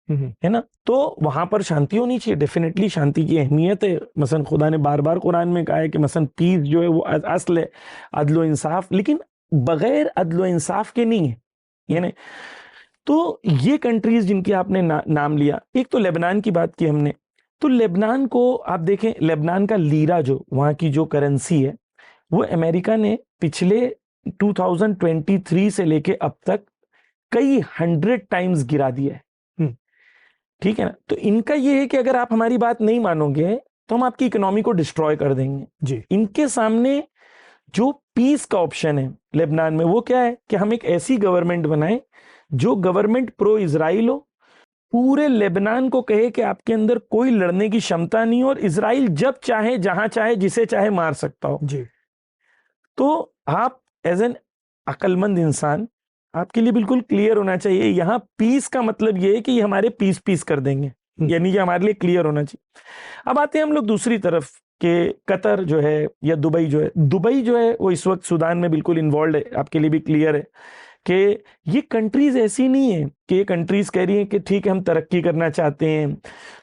है ना, तो वहां पर शांति होनी चाहिए। डेफिनेटली शांति की अहमियत है। मसलन खुदा ने बार बार कुरान में कहा है कि मसलन पीस जो है वो असल है, अदलो इंसाफ, लेकिन बगैर अदलो इंसाफ के नहीं है, यानी। तो ये कंट्रीज जिनकी आपने नाम लिया, एक तो लेबनान की बात की हमने, तो लेबनान को आप देखें, लेबनान का लीरा जो वहाँ की जो करेंसी है, वो अमेरिका ने पिछले 2023 से लेके अब तक कई 100 टाइम्स गिरा दिया है, ठीक है ना। तो इनका ये है कि अगर आप हमारी बात नहीं मानोगे तो हम आपकी इकोनॉमी को डिस्ट्रॉय कर देंगे जी। इनके सामने जो पीस का ऑप्शन है लेबनान में, वो क्या है कि हम एक ऐसी गवर्नमेंट बनाएं जो गवर्नमेंट प्रो इजराइल हो, पूरे लेबनान को कहे कि आपके अंदर कोई लड़ने की क्षमता नहीं और इजराइल जब चाहे, जहां चाहे, जिसे चाहे मार सकता हो जी। तो आप एज एन अक्लमंद इंसान, आपके लिए बिल्कुल क्लियर होना चाहिए, यहां पीस का मतलब यह है कि ये हमारे पीस कर देंगे, यानी कि हमारे लिए क्लियर होना चाहिए। अब आते हैं हम लोग दूसरी तरफ कि कतर जो है या दुबई जो है वो इस वक्त सूडान में बिल्कुल इन्वॉल्व है। आपके लिए भी क्लियर है कि ये कंट्रीज ऐसी नहीं है कि ये कंट्रीज कह रही हैं कि ठीक है हम तरक्की करना चाहते हैं,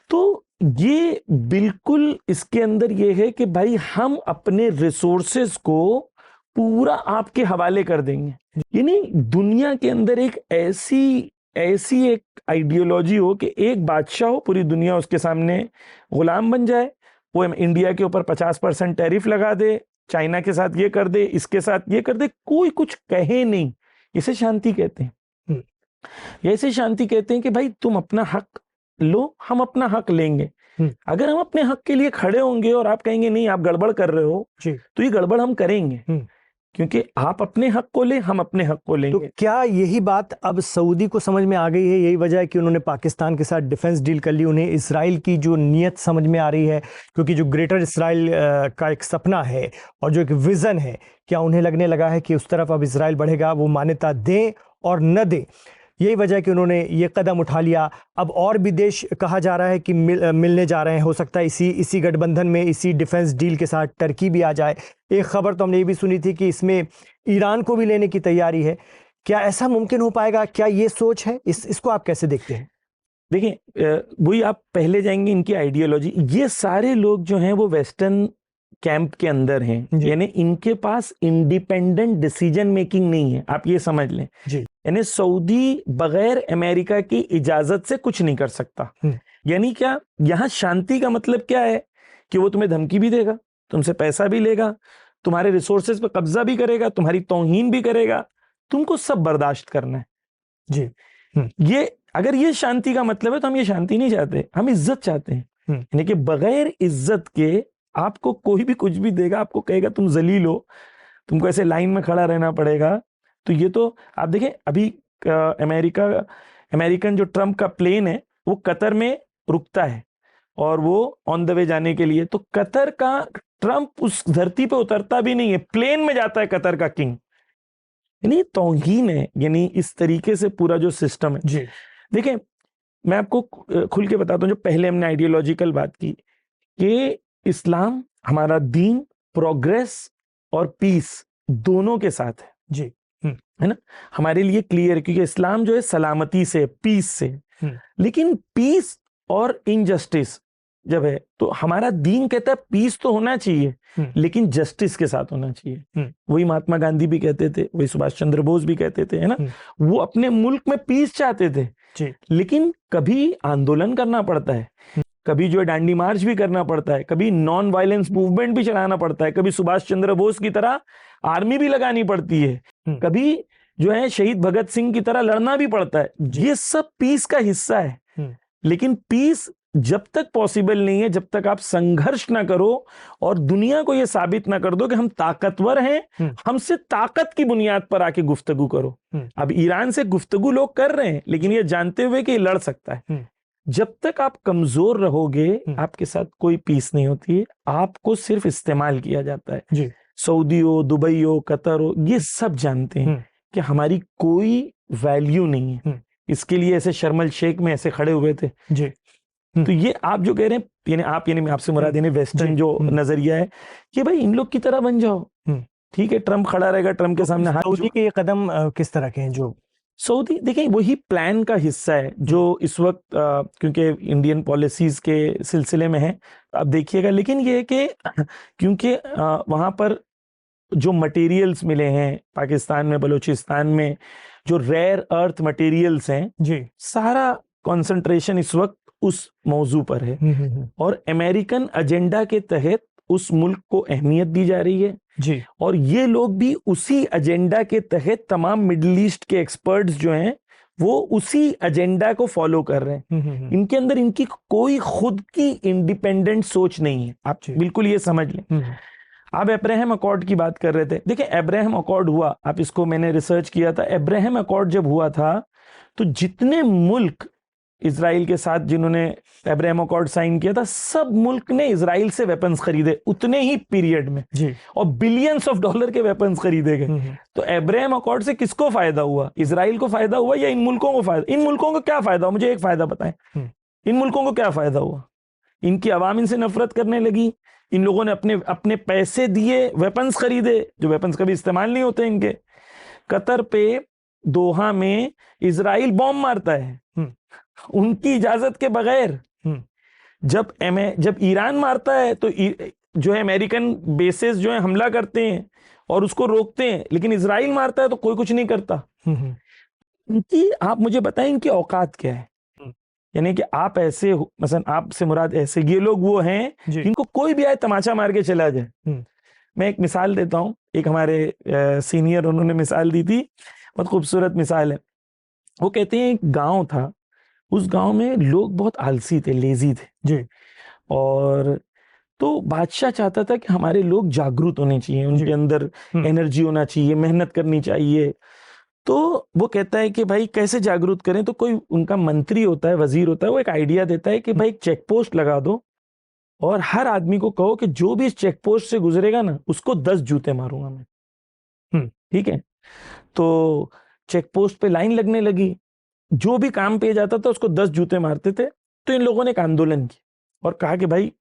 तो ये बिल्कुल इसके अंदर ये है कि भाई हम अपने रिसोर्सेज को पूरा आपके हवाले कर देंगे। यानी दुनिया के अंदर एक ऐसी एक आइडियोलॉजी हो कि एक बादशाह हो, पूरी दुनिया उसके सामने गुलाम बन जाए, वो इंडिया के ऊपर 50% टैरिफ लगा दे, चाइना के साथ ये कर दे, इसके साथ ये कर दे, कोई कुछ कहे नहीं। इसे शांति कहते हैं। ऐसे शांति कहते हैं कि भाई तुम अपना हक लो, हम अपना हक लेंगे। अगर हम अपने हक के लिए खड़े होंगे और आप कहेंगे नहीं आप गड़बड़ कर रहे हो, तो ये गड़बड़ हम करेंगे, क्योंकि आप अपने हक को ले, हम अपने हक को लेंगे। तो क्या यही बात अब सऊदी को समझ में आ गई है? यही वजह है कि उन्होंने पाकिस्तान के साथ डिफेंस डील कर ली, उन्हें इसराइल की जो नीयत समझ में आ रही है, क्योंकि जो ग्रेटर इसराइल का एक सपना है और जो एक विजन है, क्या उन्हें लगने लगा है कि उस तरफ अब इसराइल बढ़ेगा, वो मान्यता दें और न दें? यही वजह है कि उन्होंने ये कदम उठा लिया। अब और भी देश कहा जा रहा है कि मिलने जा रहे हैं, हो सकता है इसी गठबंधन में, इसी डिफेंस डील के साथ टर्की भी आ जाए। एक खबर तो हमने ये भी सुनी थी कि इसमें ईरान को भी लेने की तैयारी है। क्या ऐसा मुमकिन हो पाएगा? क्या ये सोच है? इसको आप कैसे देखते हैं? देखिए, वही आप पहले जाएंगे इनकी आइडियोलॉजी, ये सारे लोग जो हैं वो वेस्टर्न कैंप के अंदर हैं, यानी इनके पास इंडिपेंडेंट डिसीजन मेकिंग नहीं है, आप ये समझ लें। यानी सऊदी बगैर अमेरिका की इजाजत से कुछ नहीं कर सकता। यानी क्या, यहां शांति का मतलब क्या है कि वो तुम्हें धमकी भी देगा, तुमसे पैसा भी लेगा, तुम्हारे रिसोर्सेज पर कब्जा भी करेगा, तुम्हारी तौहीन भी करेगा, तुमको सब बर्दाश्त करना है जी। ये अगर ये शांति का मतलब है तो हम ये शांति नहीं चाहते, हम इज्जत चाहते हैं। यानी कि बगैर इज्जत के आपको कोई भी कुछ भी देगा, आपको कहेगा तुम जलील हो, तुमको ऐसे लाइन में खड़ा रहना पड़ेगा। तो ये तो आप देखें, अभी अमेरिकन जो ट्रम्प का प्लेन है वो कतर में रुकता है और वो ऑन द वे जाने के लिए, तो कतर का ट्रम्प उस धरती पे उतरता भी नहीं है, प्लेन में जाता है कतर का किंग। यानी तौहीन है, यानी इस तरीके से पूरा जो सिस्टम है जी। देखें, मैं आपको खुल के बताता हूँ, जो पहले हमने आइडियोलॉजिकल बात की कि इस्लाम हमारा दीन प्रोग्रेस और पीस दोनों के साथ है जी। है ना, हमारे लिए क्लियर है, क्योंकि इस्लाम जो है सलामती से, पीस से, लेकिन पीस और इनजस्टिस जब है तो हमारा दीन कहता है पीस तो होना चाहिए लेकिन जस्टिस के साथ होना चाहिए। वही महात्मा गांधी भी कहते थे, वही सुभाष चंद्र बोस भी कहते थे, है ना, वो अपने मुल्क में पीस चाहते थे जी। लेकिन कभी आंदोलन करना पड़ता है, कभी जो है डांडी मार्च भी करना पड़ता है, कभी नॉन वायलेंस मूवमेंट भी चलाना पड़ता है, कभी सुभाष चंद्र बोस की तरह आर्मी भी लगानी पड़ती है, कभी जो है शहीद भगत सिंह की तरह लड़ना भी पड़ता है। ये सब पीस का हिस्सा है, लेकिन पीस जब तक पॉसिबल नहीं है जब तक आप संघर्ष ना करो और दुनिया को यह साबित ना कर दो कि हम ताकतवर हैं, हमसे ताकत की बुनियाद पर आके गुफ्तगू करो। अब ईरान से गुफ्तगू लोग कर रहे हैं लेकिन ये जानते हुए कि ये लड़ सकता है। जब तक आप कमजोर रहोगे आपके साथ कोई पीस नहीं होती है, आपको सिर्फ इस्तेमाल किया जाता है जी। सऊदी हो, दुबई हो, कतर हो, ये सब जानते हैं कि हमारी कोई वैल्यू नहीं है। इसके लिए ऐसे शर्मल शेख में ऐसे खड़े हुए थे जी। तो ये आप जो कह रहे हैं, यानी मैं आपसे मुराद यानी वेस्टर्न जो नजरिया है कि भाई इन लोग की तरह बन जाओ, ठीक है, ट्रम्प खड़ा रहेगा, ट्रम्प के सामने हाथ। सऊदी के ये कदम किस तरह के हैं? जो सऊदी देखिए वही प्लान का हिस्सा है जो इस वक्त क्योंकि इंडियन पॉलिसीज के सिलसिले में है, आप देखिएगा, लेकिन ये है कि क्योंकि वहां पर जो मटेरियल्स मिले हैं पाकिस्तान में, बलूचिस्तान में जो रेयर अर्थ मटेरियल्स हैं जी, सारा कंसंट्रेशन इस वक्त उस मौजू पर है और अमेरिकन एजेंडा के तहत उस मुल्क को अहमियत दी जा रही है जी। और ये लोग भी उसी एजेंडा के तहत तमाम मिडिल ईस्ट के एक्सपर्ट्स जो हैं वो उसी एजेंडा को फॉलो कर रहे हैं। इनके अंदर इनकी कोई खुद की इंडिपेंडेंट सोच नहीं है, आप बिल्कुल ये समझ लें। आप अब्राहम अकॉर्ड की बात कर रहे थे, देखिए अब्राहम अकॉर्ड हुआ, आप इसको मैंने रिसर्च किया था, अब्राहम अकॉर्ड जब हुआ था तो जितने मुल्क इजराइल के साथ जिन्होंने अब्राहम अकॉर्ड साइन किया था सब मुल्क ने इजराइल से वेपन्स खरीदे उतने ही पीरियड में जी, और बिलियंस ऑफ डॉलर के वेपन्स खरीदे गए। तो अब्राहम अकॉर्ड से किसको फायदा हुआ? इजराइल को फायदा हुआ या इन मुल्कों को फायदा? इन मुल्कों को क्या फायदा हुआ? मुझे एक फायदा बताएं, इन मुल्कों को क्या फायदा हुआ? इनकी आवाम इनसे नफरत करने लगी, इन लोगों ने अपने अपने पैसे दिए, वेपन्स खरीदे जो वेपन्स कभी इस्तेमाल नहीं होते इनके। कतर पे दोहा में इजराइल बॉम्ब मारता है उनकी इजाजत के बगैर। जब ईरान मारता है तो जो है अमेरिकन बेसेस जो है हमला करते हैं और उसको रोकते हैं, लेकिन इजराइल मारता है तो कोई कुछ नहीं करता। इनकी आप मुझे बताएं इनकी औकात क्या है? यानी कि आप ऐसे मसलन आपसे मुराद ऐसे ये लोग वो हैं जिनको कोई भी आए तमाचा मार के चला जाए। मैं एक मिसाल देता हूं, एक हमारे सीनियर उन्होंने मिसाल दी थी, बहुत खूबसूरत मिसाल है। वो कहते हैं एक गांव था, उस गांव में लोग बहुत आलसी थे, लेजी थे जी, और तो बादशाह चाहता था कि हमारे लोग जागरूक होने चाहिए, उनके अंदर एनर्जी होना चाहिए, मेहनत करनी चाहिए। तो वो कहता है कि भाई कैसे जागरूक करें? तो कोई उनका मंत्री होता है, वजीर होता है, वो एक आइडिया देता है कि भाई एक चेक पोस्ट लगा दो और हर आदमी को कहो कि जो भी इस चेक पोस्ट से गुजरेगा ना उसको 10 जूते मारूंगा मैं। ठीक है, तो चेक पोस्ट पे लाइन लगने लगी, जो भी काम पे जाता था उसको 10 जूते मारते थे। तो इन लोगों ने एक आंदोलन किया और कहा कि भाई,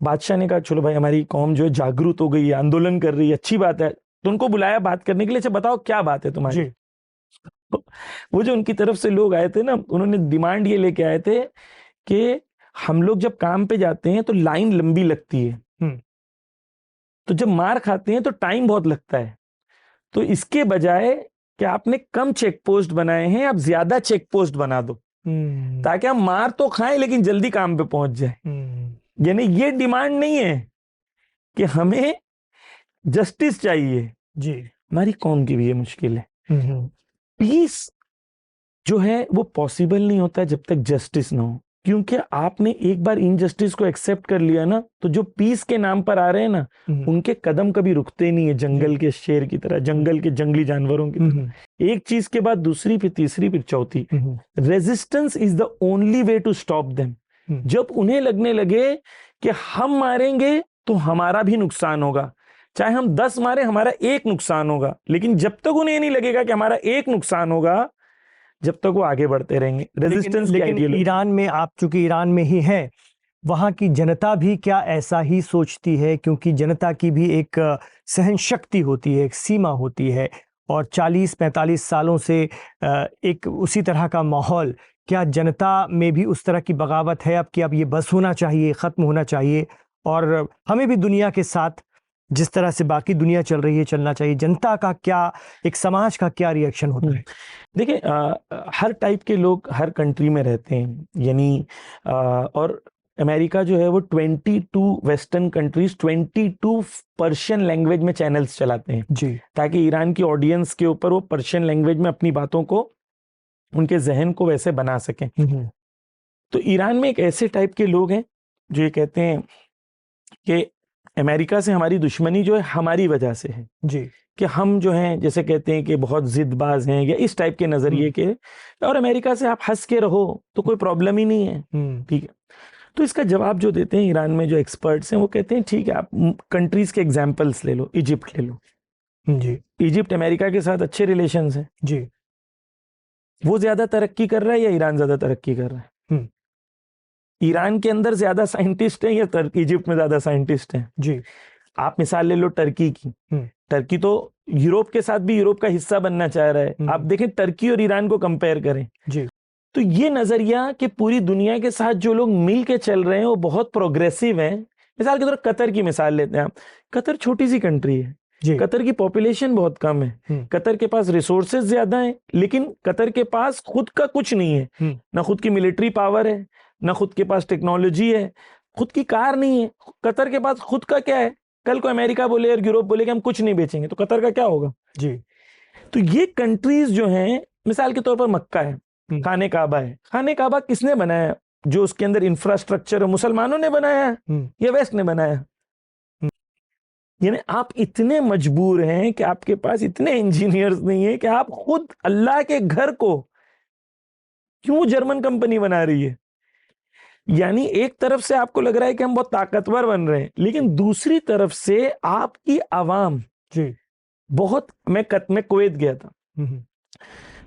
बादशाह ने कहा चलो भाई हमारी कौम जो है जागरूक हो गई है, आंदोलन कर रही है, अच्छी बात है। तो उनको बुलाया बात करने के लिए, अच्छा बताओ क्या बात है तुम्हारी? वो जो उनकी तरफ से लोग आए थे ना, उन्होंने डिमांड ये लेके आए थे कि हम लोग जब काम पे जाते हैं तो लाइन लंबी लगती है, तो जब मार खाते हैं तो टाइम बहुत लगता है, तो इसके बजाय कि आपने कम चेक पोस्ट बनाए हैं, आप ज्यादा चेक पोस्ट बना दो ताकि हम मार तो खाएं लेकिन जल्दी काम पे पहुंच जाए। यानी ये डिमांड नहीं है कि हमें जस्टिस चाहिए जी, हमारी कौम की भी ये मुश्किल है। पीस जो है वो पॉसिबल नहीं होता जब तक जस्टिस ना हो, क्योंकि आपने एक बार इनजस्टिस को एक्सेप्ट कर लिया ना, तो जो पीस के नाम पर आ रहे हैं ना, उनके कदम कभी रुकते नहीं है, जंगल के शेर की तरह, जंगल के जंगली जानवरों की तरह। एक चीज के बाद दूसरी, फिर तीसरी, फिर चौथी। Resistance is the only way to stop them. जब उन्हें लगने लगे कि हम मारेंगे तो हमारा भी नुकसान होगा, चाहे हम 10 मारे हमारा एक नुकसान होगा, लेकिन जब तक उन्हें नहीं लगेगा कि हमारा एक नुकसान होगा, जब तक वो आगे बढ़ते रहेंगे। रेजिस्टेंस लेकिन ईरान में, आप चूंकि ईरान में ही हैं, वहां की जनता भी क्या ऐसा ही सोचती है? क्योंकि जनता की भी एक सहन शक्ति होती है, एक सीमा होती है, और 40-45 सालों से एक उसी तरह का माहौल, क्या जनता में भी उस तरह की बगावत है अब कि अब ये बस होना चाहिए, ख़त्म होना चाहिए, और हमें भी दुनिया के साथ जिस तरह से बाकी दुनिया चल रही है चलना चाहिए? जनता का क्या, एक समाज का क्या रिएक्शन होता है? देखिए, हर टाइप के लोग हर कंट्री में रहते हैं, यानी और अमेरिका जो है वो 22 वेस्टर्न कंट्रीज 22 पर्शियन लैंग्वेज में चैनल्स चलाते हैं जी, ताकि ईरान की ऑडियंस के ऊपर वो पर्शियन लैंग्वेज में अपनी बातों को, उनके जहन को वैसे बना सकें। तो ईरान में एक ऐसे टाइप के लोग हैं जो ये कहते हैं कि अमेरिका से हमारी दुश्मनी जो है हमारी वजह से है जी, कि हम जो हैं, जैसे कहते हैं कि बहुत जिद्दबाज हैं या इस टाइप के नजरिए के, और अमेरिका से आप हंस के रहो तो कोई प्रॉब्लम ही नहीं है, ठीक है। तो इसका जवाब जो देते हैं ईरान में जो एक्सपर्ट्स हैं, वो कहते हैं ठीक है, आप कंट्रीज के एग्जांपल्स ले लो, इजिप्ट ले लो जी, इजिप्ट अमेरिका के साथ अच्छे रिलेशंस हैं जी, वो ज्यादा तरक्की कर रहा है या ईरान ज्यादा तरक्की कर रहा है? ईरान के अंदर ज्यादा साइंटिस्ट हैं या इजिप्ट में ज्यादा साइंटिस्ट हैं? जी, आप मिसाल ले लो टर्की की। टर्की तो यूरोप के साथ भी यूरोप का हिस्सा बनना चाह रहा है। आप देखें टर्की और ईरान को कंपेयर करें जी, तो ये नजरिया कि पूरी दुनिया के साथ जो लोग मिल के चल रहे हैं वो बहुत प्रोग्रेसिव हैं। मिसाल के तौर पर कतर की मिसाल लेते हैं आप। कतर छोटी सी कंट्री है, कतर की पॉपुलेशन बहुत कम है, कतर के पास रिसोर्सेज ज्यादा हैं, लेकिन कतर के पास खुद का कुछ नहीं है, ना खुद की मिलिट्री पावर है, ना खुद के पास टेक्नोलॉजी है, खुद की कार नहीं है। कतर के पास खुद का क्या है? कल को अमेरिका बोले और यूरोप बोले कि हम कुछ नहीं बेचेंगे, तो कतर का क्या होगा? जी, तो ये कंट्रीज जो हैं, मिसाल के तौर पर मक्का है, खाने काबा है। खाने काबा किसने बनाया? जो उसके अंदर इंफ्रास्ट्रक्चर है, मुसलमानों ने बनाया या वेस्ट ने बनाया? यानी आप इतने मजबूर हैं कि आपके पास इतने इंजीनियर्स नहीं है कि आप खुद अल्लाह के घर को क्यों जर्मन कंपनी बना रही है। यानी एक तरफ से आपको लग रहा है कि हम बहुत ताकतवर बन रहे हैं, लेकिन दूसरी तरफ से आपकी आवाम जी बहुत। मैं कुवैत गया था,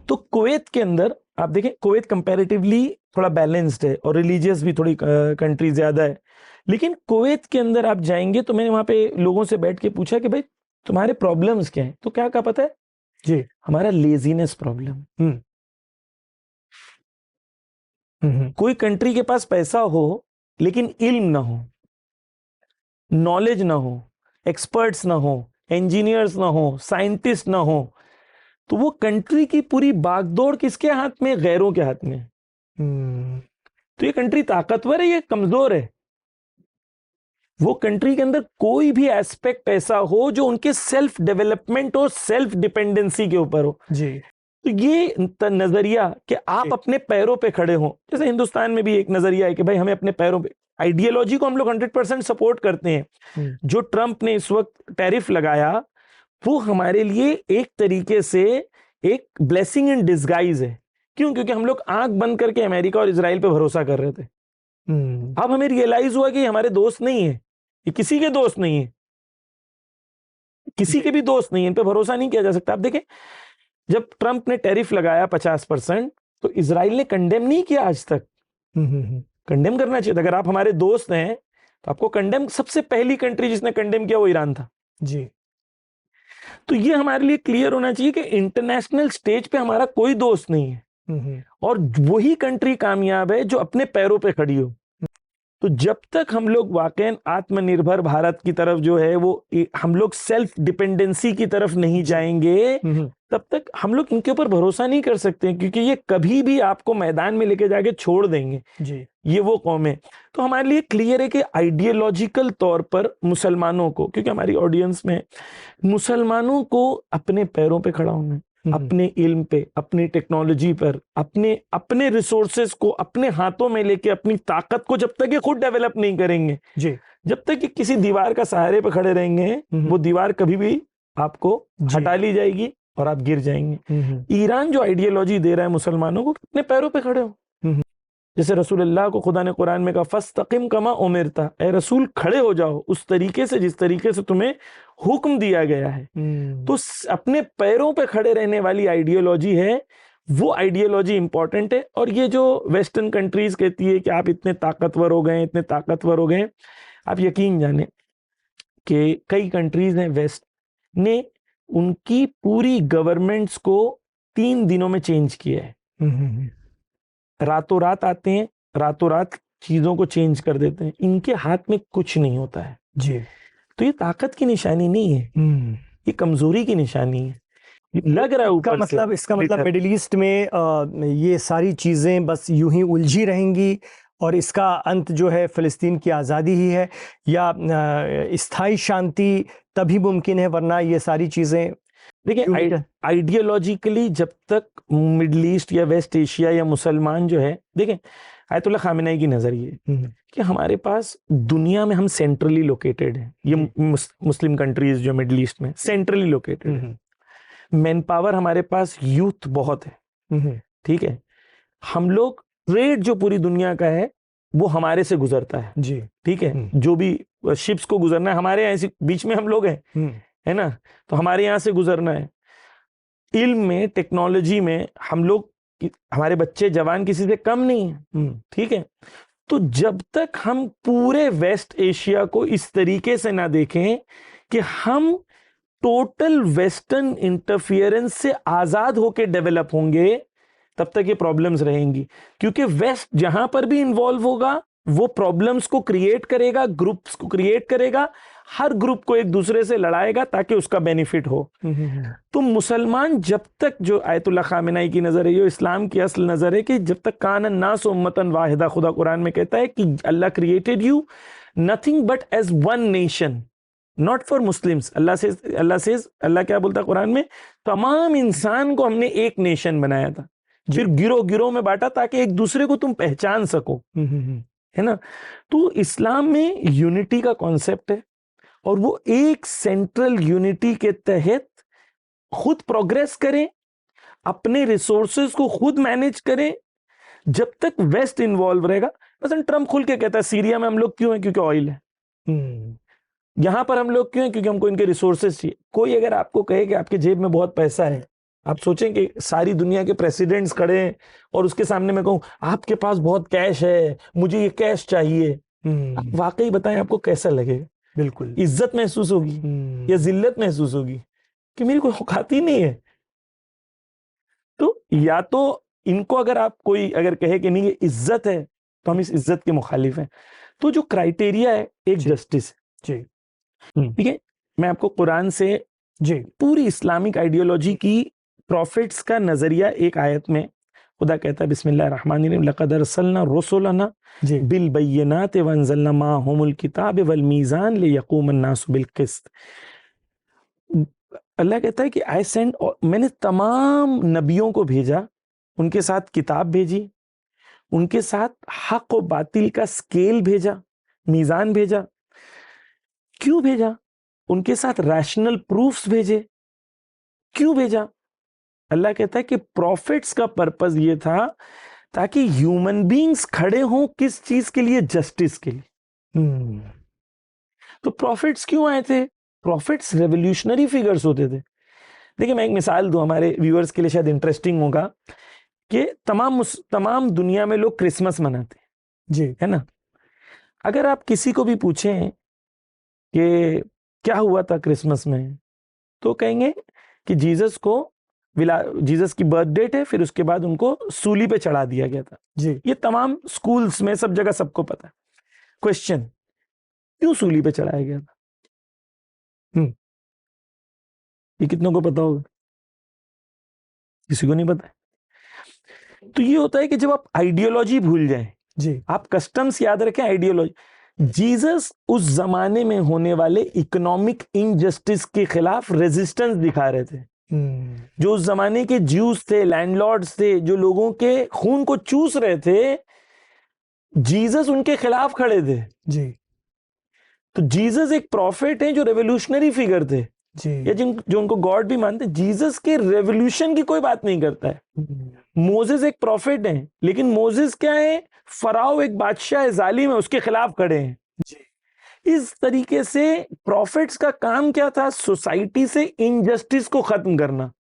तो कुवैत के अंदर आप देखें, कुवैत कंपैरेटिवली थोड़ा बैलेंस्ड है और रिलीजियस भी थोड़ी कंट्री ज्यादा है, लेकिन कुवैत के अंदर आप जाएंगे तो मैंने वहां पे लोगों से बैठ के पूछा कि भाई तुम्हारे प्रॉब्लम्स क्या हैं? तो क्या कहा पता है जी? हमारा लेजीनेस प्रॉब्लम। कोई कंट्री के पास पैसा हो लेकिन इल्म ना हो, नॉलेज ना हो, एक्सपर्ट्स ना हो, इंजीनियर्स ना हो, साइंटिस्ट ना हो, तो वो कंट्री की पूरी बागडोर किसके हाथ में? गैरों के हाथ में। तो ये कंट्री ताकतवर है या कमजोर है? वो कंट्री के अंदर कोई भी एस्पेक्ट ऐसा हो जो उनके सेल्फ डेवलपमेंट और सेल्फ डिपेंडेंसी के ऊपर हो जी। तो ये नजरिया कि आप अपने पैरों पे खड़े हो, जैसे हिंदुस्तान में भी एक नजरिया है कि भाई हमें अपने पैरों पे, आइडियोलॉजी को हम लोग 100% सपोर्ट करते हैं। जो ट्रंप ने इस वक्त टैरिफ लगाया वो हमारे लिए एक तरीके से एक ब्लेसिंग इन डिस्गाइज है। क्यों? क्योंकि हम लोग आंख बंद करके अमेरिका और इजराइल पे भरोसा कर रहे थे। अब हमें रियलाइज हुआ कि हमारे दोस्त नहीं है, ये किसी के दोस्त नहीं है, किसी के भी दोस्त नहीं है, इन पे भरोसा नहीं किया जा सकता। आप देखें, जब ट्रंप ने टैरिफ लगाया 50%, तो इजराइल ने कंडेम नहीं किया आज तक। कंडेम करना चाहिए। अगर आप हमारे दोस्त हैं तो आपको कंडेम, सबसे पहली कंट्री जिसने कंडेम किया वो ईरान था जी। तो ये हमारे लिए क्लियर होना चाहिए कि इंटरनेशनल स्टेज पे हमारा कोई दोस्त नहीं है, और वही कंट्री कामयाब है जो अपने पैरों पे खड़ी हो। तो जब तक हम लोग वाकई आत्मनिर्भर भारत की तरफ जो है वो हम लोग सेल्फ डिपेंडेंसी की तरफ नहीं जाएंगे, तब तक हम लोग इनके ऊपर भरोसा नहीं कर सकते, क्योंकि ये कभी भी आपको मैदान में लेके जाके छोड़ देंगे जी। ये वो कौम है। तो हमारे लिए क्लियर है कि आइडियोलॉजिकल तौर पर मुसलमानों को, क्योंकि हमारी ऑडियंस में मुसलमानों को अपने पैरों पे खड़ा होना है। अपने इल्म पे, अपनी टेक्नोलॉजी पर, अपने रिसोर्सेज को अपने हाथों में लेके, अपनी ताकत को जब तक ये खुद डेवलप नहीं करेंगे जी, जब तक कि किसी दीवार का सहारे पे खड़े रहेंगे, वो दीवार कभी भी आपको हटा ली जाएगी और आप गिर जाएंगे। ईरान जो आइडियोलॉजी दे रहा है मुसलमानों को, अपने पैरों पे खड़े हो। जैसे रसूलुल्लाह को खुदा ने कुरान में कहा फस्तकिम कमा उमिरता, ए रसूल खड़े हो जाओ उस तरीके से जिस तरीके से तुम्हें हुक्म दिया गया है। तो अपने पैरों पे खड़े रहने वाली आइडियोलॉजी है, वो आइडियोलॉजी इंपॉर्टेंट है। और ये जो वेस्टर्न कंट्रीज कहती है कि आप इतने ताकतवर हो गए, इतने ताकतवर हो गए, आप यकीन जाने कि कई कंट्रीज हैं वेस्ट ने उनकी पूरी गवर्नमेंट्स को 3 दिनों में चेंज किया है। रातों रात आते हैं, रातों रात चीजों को चेंज कर देते हैं, इनके हाथ में कुछ नहीं होता है जी। तो ये ताकत की निशानी नहीं है, ये कमजोरी की निशानी है। लग रहा है ऊपर से, इसका मतलब मिडिल ईस्ट में ये सारी चीजें बस यूं ही उलझी रहेंगी और इसका अंत जो है फिलिस्तीन की आज़ादी ही है, या स्थायी शांति तभी मुमकिन है, वरना ये सारी चीजें देखिए आइडियोलॉजिकली जब तक मिडिल ईस्ट या वेस्ट एशिया या मुसलमान जो है, देखें आयतुल्लाह खामेनी की नजरिए कि हमारे पास दुनिया में हम सेंट्रली लोकेटेड हैं। ये मुस्लिम कंट्रीज जो मिडिल ईस्ट में सेंट्रली लोकेटेड है, मैन पावर हमारे पास यूथ बहुत है, ठीक है। हम लोग ट्रेड जो पूरी दुनिया का है वो हमारे से गुजरता है जी, ठीक है। जो भी शिप्स को गुजरना है हमारे यहाँ बीच में हम लोग हैं, है ना, तो हमारे यहाँ से गुजरना है। इल्म में, टेक्नोलॉजी में हम लोग, हमारे बच्चे जवान किसी से कम नहीं है, ठीक है। तो जब तक हम पूरे वेस्ट एशिया को इस तरीके से ना देखें कि हम टोटल वेस्टर्न इंटरफियरेंस से आजाद होकर डेवलप होंगे, तब तक ये प्रॉब्लम्स रहेंगी। क्योंकि वेस्ट जहां पर भी इन्वॉल्व होगा वो प्रॉब्लम्स को क्रिएट करेगा, ग्रुप्स को क्रिएट करेगा, हर ग्रुप को एक दूसरे से लड़ाएगा ताकि उसका बेनिफिट हो। तो मुसलमान जब तक, जो आयतुल्लाह खामेनी की नजर है, जो इस्लाम की असल नजर है, कि जब तक कान नास उम्मतन वाहिदा, खुदा कुरान में कहता है कि Allah created you nothing but as one nation, not for Muslims. Allah क्या बोलता है कुरान में, तमाम इंसान को हमने एक नेशन बनाया था, फिर गिरोह गिरोह में बांटा ताकि एक दूसरे को तुम पहचान सको, है ना। तो इस्लाम में यूनिटी का कॉन्सेप्ट है और वो एक सेंट्रल यूनिटी के तहत खुद प्रोग्रेस करें, अपने रिसोर्सेज को खुद मैनेज करें। जब तक वेस्ट इन्वॉल्व रहेगा, मतलब ट्रम्प खुल के कहता है सीरिया में हम लोग क्यों हैं, क्योंकि ऑयल है। यहां पर हम लोग क्यों हैं, क्योंकि हमको इनके रिसोर्सेज चाहिए। कोई अगर आपको कहे कि आपके जेब में बहुत पैसा है, आप सोचें कि सारी दुनिया के प्रेसिडेंट्स खड़े हैं और उसके सामने मैं कहूं आपके पास बहुत कैश है, मुझे ये कैश चाहिए, आप वाकई बताएं आपको कैसा लगेगा? बिल्कुल इज्जत महसूस होगी या जिल्लत महसूस होगी कि मेरी कोई औकात ही नहीं है। तो या तो इनको अगर आप कोई अगर कहे कि नहीं ये इज्जत है, तो हम इस इज्जत के मुखालिफ हैं। तो जो क्राइटेरिया है एक जस्टिस जी, ठीक है। मैं आपको कुरान से जी पूरी इस्लामिक आइडियोलॉजी की, प्रॉफिट्स का नजरिया एक आयत में खुदा कहता है बिस्मिल्लाहिर्रहमानिर्रहीम लक़द अरसलना रुसुलना बिल बय्यिनाति व अंज़लना माअहुमुल किताब वल मीज़ान लियक़ूमन नासु बिल क़िस्त। अल्लाह कहता है कि आई सेंड, मैंने तमाम नबियों को भेजा, उनके साथ किताब भेजी, उनके साथ हक और बातिल का स्केल भेजा, मीज़ान भेजा। क्यों भेजा? उनके साथ रैशनल प्रूफ्स भेजे। क्यों भेजा? अल्लाह कहता है कि प्रॉफिट्स का पर्पस ये था ताकि ह्यूमन बीइंग्स खड़े हों किस चीज के लिए? जस्टिस के लिए। तो प्रॉफिट्स क्यों आए थे? प्रॉफिट्स रेवोल्यूशनरी फिगर्स होते थे। देखिए मैं एक मिसाल दूं, हमारे व्यूअर्स के लिए शायद इंटरेस्टिंग होगा कि तमाम दुनिया में लोग क्रिसमस मनाते हैं जी, है ना। अगर आप किसी को भी पूछें कि क्या हुआ था क्रिसमस में, तो कहेंगे कि जीसस की बर्थ डेट है, फिर उसके बाद उनको सूली पे चढ़ा दिया गया था जी। ये तमाम स्कूल्स में सब जगह सबको पता है। क्वेश्चन, क्यों सूली पे चढ़ाया गया था? ये कितनों को पता होगा? किसी को नहीं पता। तो ये होता है कि जब आप आइडियोलॉजी भूल जाएं जी, आप कस्टम्स याद रखें, आइडियोलॉजी। जीसस उस जमाने में होने वाले इकोनॉमिक इनजस्टिस के खिलाफ रेजिस्टेंस दिखा रहे थे जो उस जमाने के ज्यूस थे, लैंडलॉर्ड्स थे, जो लोगों के खून को चूस रहे थे, जीसस उनके खिलाफ खड़े थे जी। तो जीसस एक प्रॉफिट है जो रेवोल्यूशनरी फिगर थे जी। या जो उनको गॉड भी मानते, जीसस के रेवोल्यूशन की कोई बात नहीं करता है। मोसेस एक प्रॉफिट है, लेकिन मोसेस क्या है, फराओ एक बादशाह है, जालिम है, उसके खिलाफ खड़े हैं। जी। इस तरीके से प्रॉफिट्स का काम क्या था, सोसाइटी से इनजस्टिस को खत्म करना।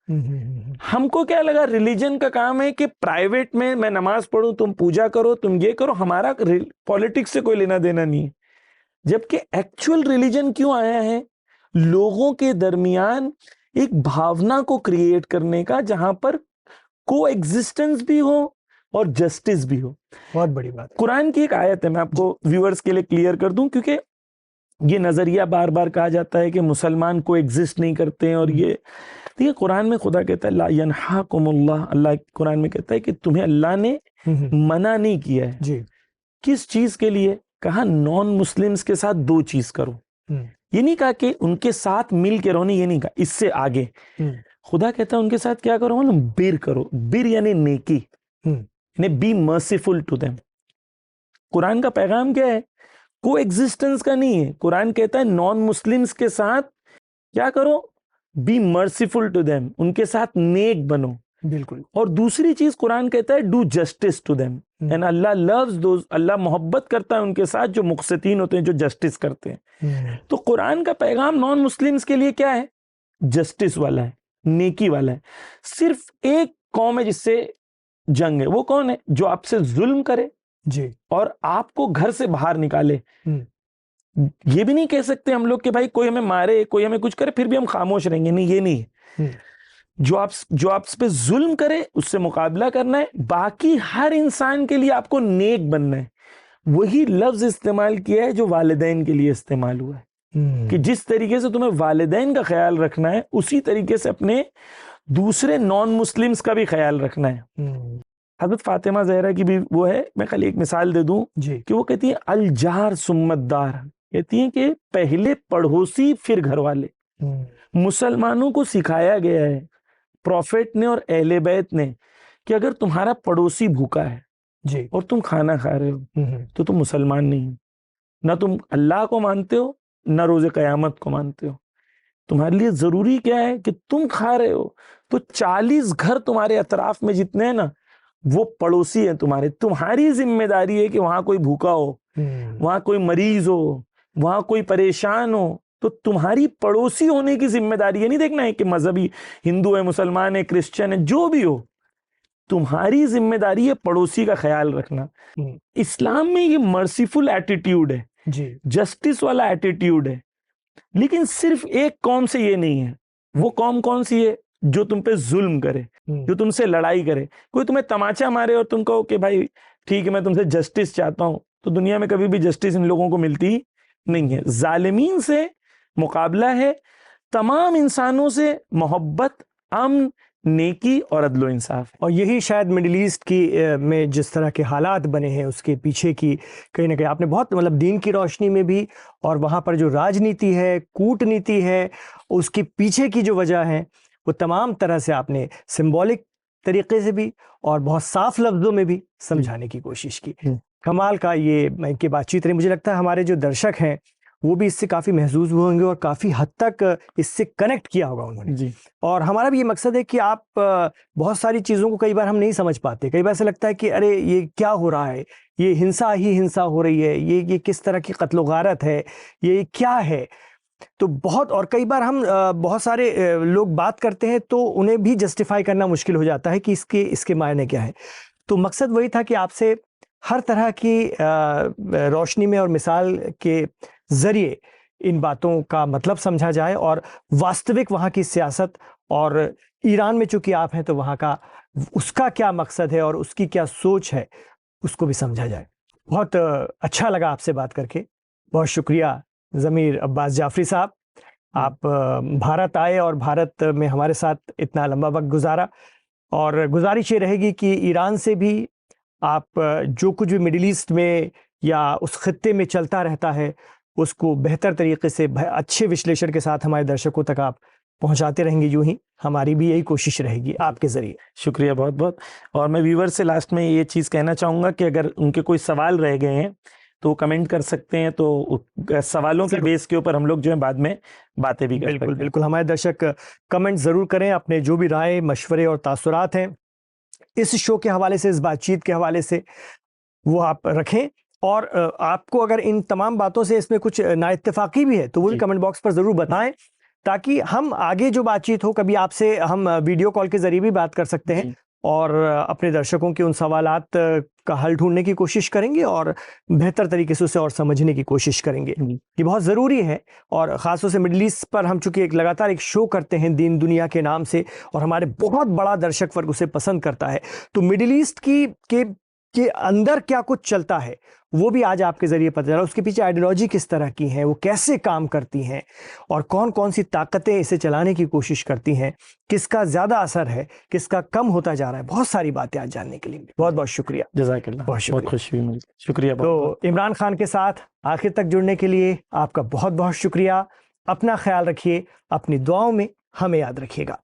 हमको क्या लगा, रिलीजन का काम है कि प्राइवेट में मैं नमाज पढ़ूं, तुम पूजा करो, तुम ये करो, हमारा पॉलिटिक्स से कोई लेना देना नहीं है। जबकि एक्चुअल रिलीजन क्यों आया है, लोगों के दरमियान एक भावना को क्रिएट करने का, जहां पर को एग्जिस्टेंस भी हो और जस्टिस भी हो। बहुत बड़ी बात। कुरान की एक आयत है, मैं आपको व्यूअर्स के लिए क्लियर कर दूं, क्योंकि ये नजरिया बार बार कहा जाता है कि मुसलमान को एग्जिस्ट नहीं करते हैं, और ये देखिए कुरान में खुदा कहता है ला यनहाकुमुल्लाह, अल्लाह कुरान में कहता है कि तुम्हें अल्लाह ने मना नहीं किया है जी। किस चीज के लिए, कहा नॉन मुस्लिम्स के साथ दो चीज करो। ये नहीं कहा कि उनके साथ मिल के रहो, नहीं, ये नहीं कहा, इससे आगे खुदा कहता है उनके साथ क्या करो, मतलब बिर करो। बिर यानी नेकी, यानी be merciful to them. Quran का पैगाम क्या है, को एग्जिस्टेंस का नहीं है। कुरान कहता है नॉन मुस्लिम्स के साथ क्या करो, बी मर्सीफुल टू देम, उनके साथ नेक बनो। बिल्कुल। और दूसरी चीज कुरान कहता है do justice to them, and Allah loves those, Allah मोहब्बत करता है उनके साथ जो मुक़सितीन होते हैं, जो जस्टिस करते हैं। तो कुरान का पैगाम नॉन मुस्लिम्स के लिए क्या है, जस्टिस वाला है, नेकी वाला है। सिर्फ एक कौम है जिससे जंग है, वो कौन है, जो आपसे जुल्म करे जी, और आपको घर से बाहर निकाले। ये भी नहीं कह सकते हम लोग कि भाई कोई हमें मारे, कोई हमें कुछ करे, फिर भी हम खामोश रहेंगे, नहीं, ये नहीं है। जो आप पे जुल्म करे उससे मुकाबला करना है। बाकी हर इंसान के लिए आपको नेक बनना है। वही लफ्ज इस्तेमाल किया है जो वालिदैन के लिए इस्तेमाल हुआ है, कि जिस तरीके से तुम्हें वालिदैन का ख्याल रखना है, उसी तरीके से अपने दूसरे नॉन मुस्लिम्स का भी ख्याल रखना है। हज़रत फातिमा ज़हरा की भी वो है, मैं खाली एक मिसाल दे दूं कि वो कहती है अल जार सुम्मतदार, कहती हैं कि पहले पड़ोसी फिर घर वाले। मुसलमानों को सिखाया गया है प्रॉफिट ने और अहले बैत ने कि अगर तुम्हारा पड़ोसी भूखा है जी और तुम खाना खा रहे हो तो तुम मुसलमान नहीं हो, ना तुम अल्लाह को मानते हो, ना रोज़े क़यामत को मानते हो। तुम्हारे लिए जरूरी क्या है कि तुम खा रहे हो तो 40 घर तुम्हारे अतराफ में जितने हैं ना, वो पड़ोसी है तुम्हारे। तुम्हारी जिम्मेदारी है कि वहां कोई भूखा हो, वहां कोई मरीज हो, वहां कोई परेशान हो, तो तुम्हारी पड़ोसी होने की जिम्मेदारी है। नहीं देखना है कि मजहबी हिंदू है, मुसलमान है, क्रिश्चियन है, जो भी हो, तुम्हारी जिम्मेदारी है पड़ोसी का ख्याल रखना। इस्लाम में ये मर्सीफुल एटीट्यूड है, जस्टिस वाला एटीट्यूड है। लेकिन सिर्फ एक कौम से ये नहीं है। वो कौम कौन सी है, जो तुम पे जुल्म करे, जो तुमसे लड़ाई करे। कोई तुम्हें तमाचा मारे और तुम कहो कि भाई ठीक है मैं तुमसे जस्टिस चाहता हूं, तो दुनिया में कभी भी जस्टिस इन लोगों को मिलती नहीं है। जालिमीन से मुकाबला है, तमाम इंसानों से मोहब्बत, अमन, नेकी और अदलो इंसाफ। और यही शायद मिडिल ईस्ट की में जिस तरह के हालात बने हैं उसके पीछे की कहीं ना कहीं आपने बहुत मतलब दीन की रोशनी में भी, और वहाँ पर जो राजनीति है, कूटनीति है, उसके पीछे की जो वजह है वो तमाम तरह से आपने सिंबॉलिक तरीके से भी और बहुत साफ लफ्ज़ों में भी समझाने की कोशिश की। कमाल का ये की बातचीत रही। मुझे लगता है हमारे जो दर्शक हैं वो भी इससे काफ़ी महसूस हुए होंगे और काफ़ी हद तक इससे कनेक्ट किया होगा उन्होंने जी। और हमारा भी ये मकसद है कि आप बहुत सारी चीज़ों को कई बार हम नहीं समझ पाते। कई बार ऐसा लगता है कि अरे ये क्या हो रहा है, ये हिंसा ही हिंसा हो रही है, ये किस तरह की कत्ल गारत है, ये क्या है। तो बहुत, और कई बार हम बहुत सारे लोग बात करते हैं तो उन्हें भी जस्टिफाई करना मुश्किल हो जाता है कि इसके मायने क्या है। तो मकसद वही था कि आपसे हर तरह की रोशनी में और मिसाल के ज़रिए इन बातों का मतलब समझा जाए और वास्तविक वहाँ की सियासत, और ईरान में चूँकि आप हैं तो वहाँ का उसका क्या मकसद है और उसकी क्या सोच है उसको भी समझा जाए। बहुत अच्छा लगा आपसे बात करके। बहुत शुक्रिया ज़मीर अब्बास जाफरी साहब, आप भारत आए और भारत में हमारे साथ इतना लंबा वक्त गुजारा। और गुजारिश ये रहेगी कि ईरान से भी आप जो कुछ भी मिडिल ईस्ट में या उस खित्ते में चलता रहता है उसको बेहतर तरीके से अच्छे विश्लेषण के साथ हमारे दर्शकों तक आप पहुंचाते रहेंगे यूं ही, हमारी भी यही कोशिश रहेगी आपके जरिए। शुक्रिया बहुत बहुत। और मैं व्यूअर से लास्ट में ये चीज़ कहना चाहूँगा कि अगर उनके कोई सवाल रह गए हैं तो कमेंट कर सकते हैं, तो सवालों के बेस के ऊपर हम लोग जो है बाद में बातें भी कर सकते हैं। बिल्कुल बिल्कुल, हमारे दर्शक कमेंट ज़रूर करें, अपने जो भी राय मशवरे और तासुरात हैं इस शो के हवाले से, इस बातचीत के हवाले से, वो आप रखें। और आपको अगर इन तमाम बातों से इसमें कुछ नाइत्तेफाकी भी है तो वो भी कमेंट बॉक्स पर ज़रूर बताएं, ताकि हम आगे जो बातचीत हो, कभी आपसे हम वीडियो कॉल के ज़रिए भी बात कर सकते हैं और अपने दर्शकों के उन सवालात का हल ढूंढने की कोशिश करेंगे और बेहतर तरीके से उसे और समझने की कोशिश करेंगे। ये बहुत ज़रूरी है। और ख़ासतौर से मिडल ईस्ट पर हम चूंकि एक लगातार एक शो करते हैं दीन दुनिया के नाम से, और हमारे बहुत बड़ा दर्शक वर्ग उसे पसंद करता है, तो मिडल ईस्ट के अंदर क्या कुछ चलता है वो भी आज आपके जरिए पता चला। उसके पीछे आइडियोलॉजी किस तरह की है, वो कैसे काम करती हैं और कौन कौन सी ताकतें इसे चलाने की कोशिश करती हैं, किसका ज्यादा असर है, किसका कम होता जा रहा है। बहुत सारी बातें आज जानने के लिए बहुत बहुत शुक्रिया। जज़ाकल्लाह, बहुत खुशी हुई मुझे। शुक्रिया। तो इमरान खान के साथ आखिर तक जुड़ने के लिए आपका बहुत बहुत शुक्रिया। अपना ख्याल रखिए, अपनी दुआओं में हमें याद रखिएगा।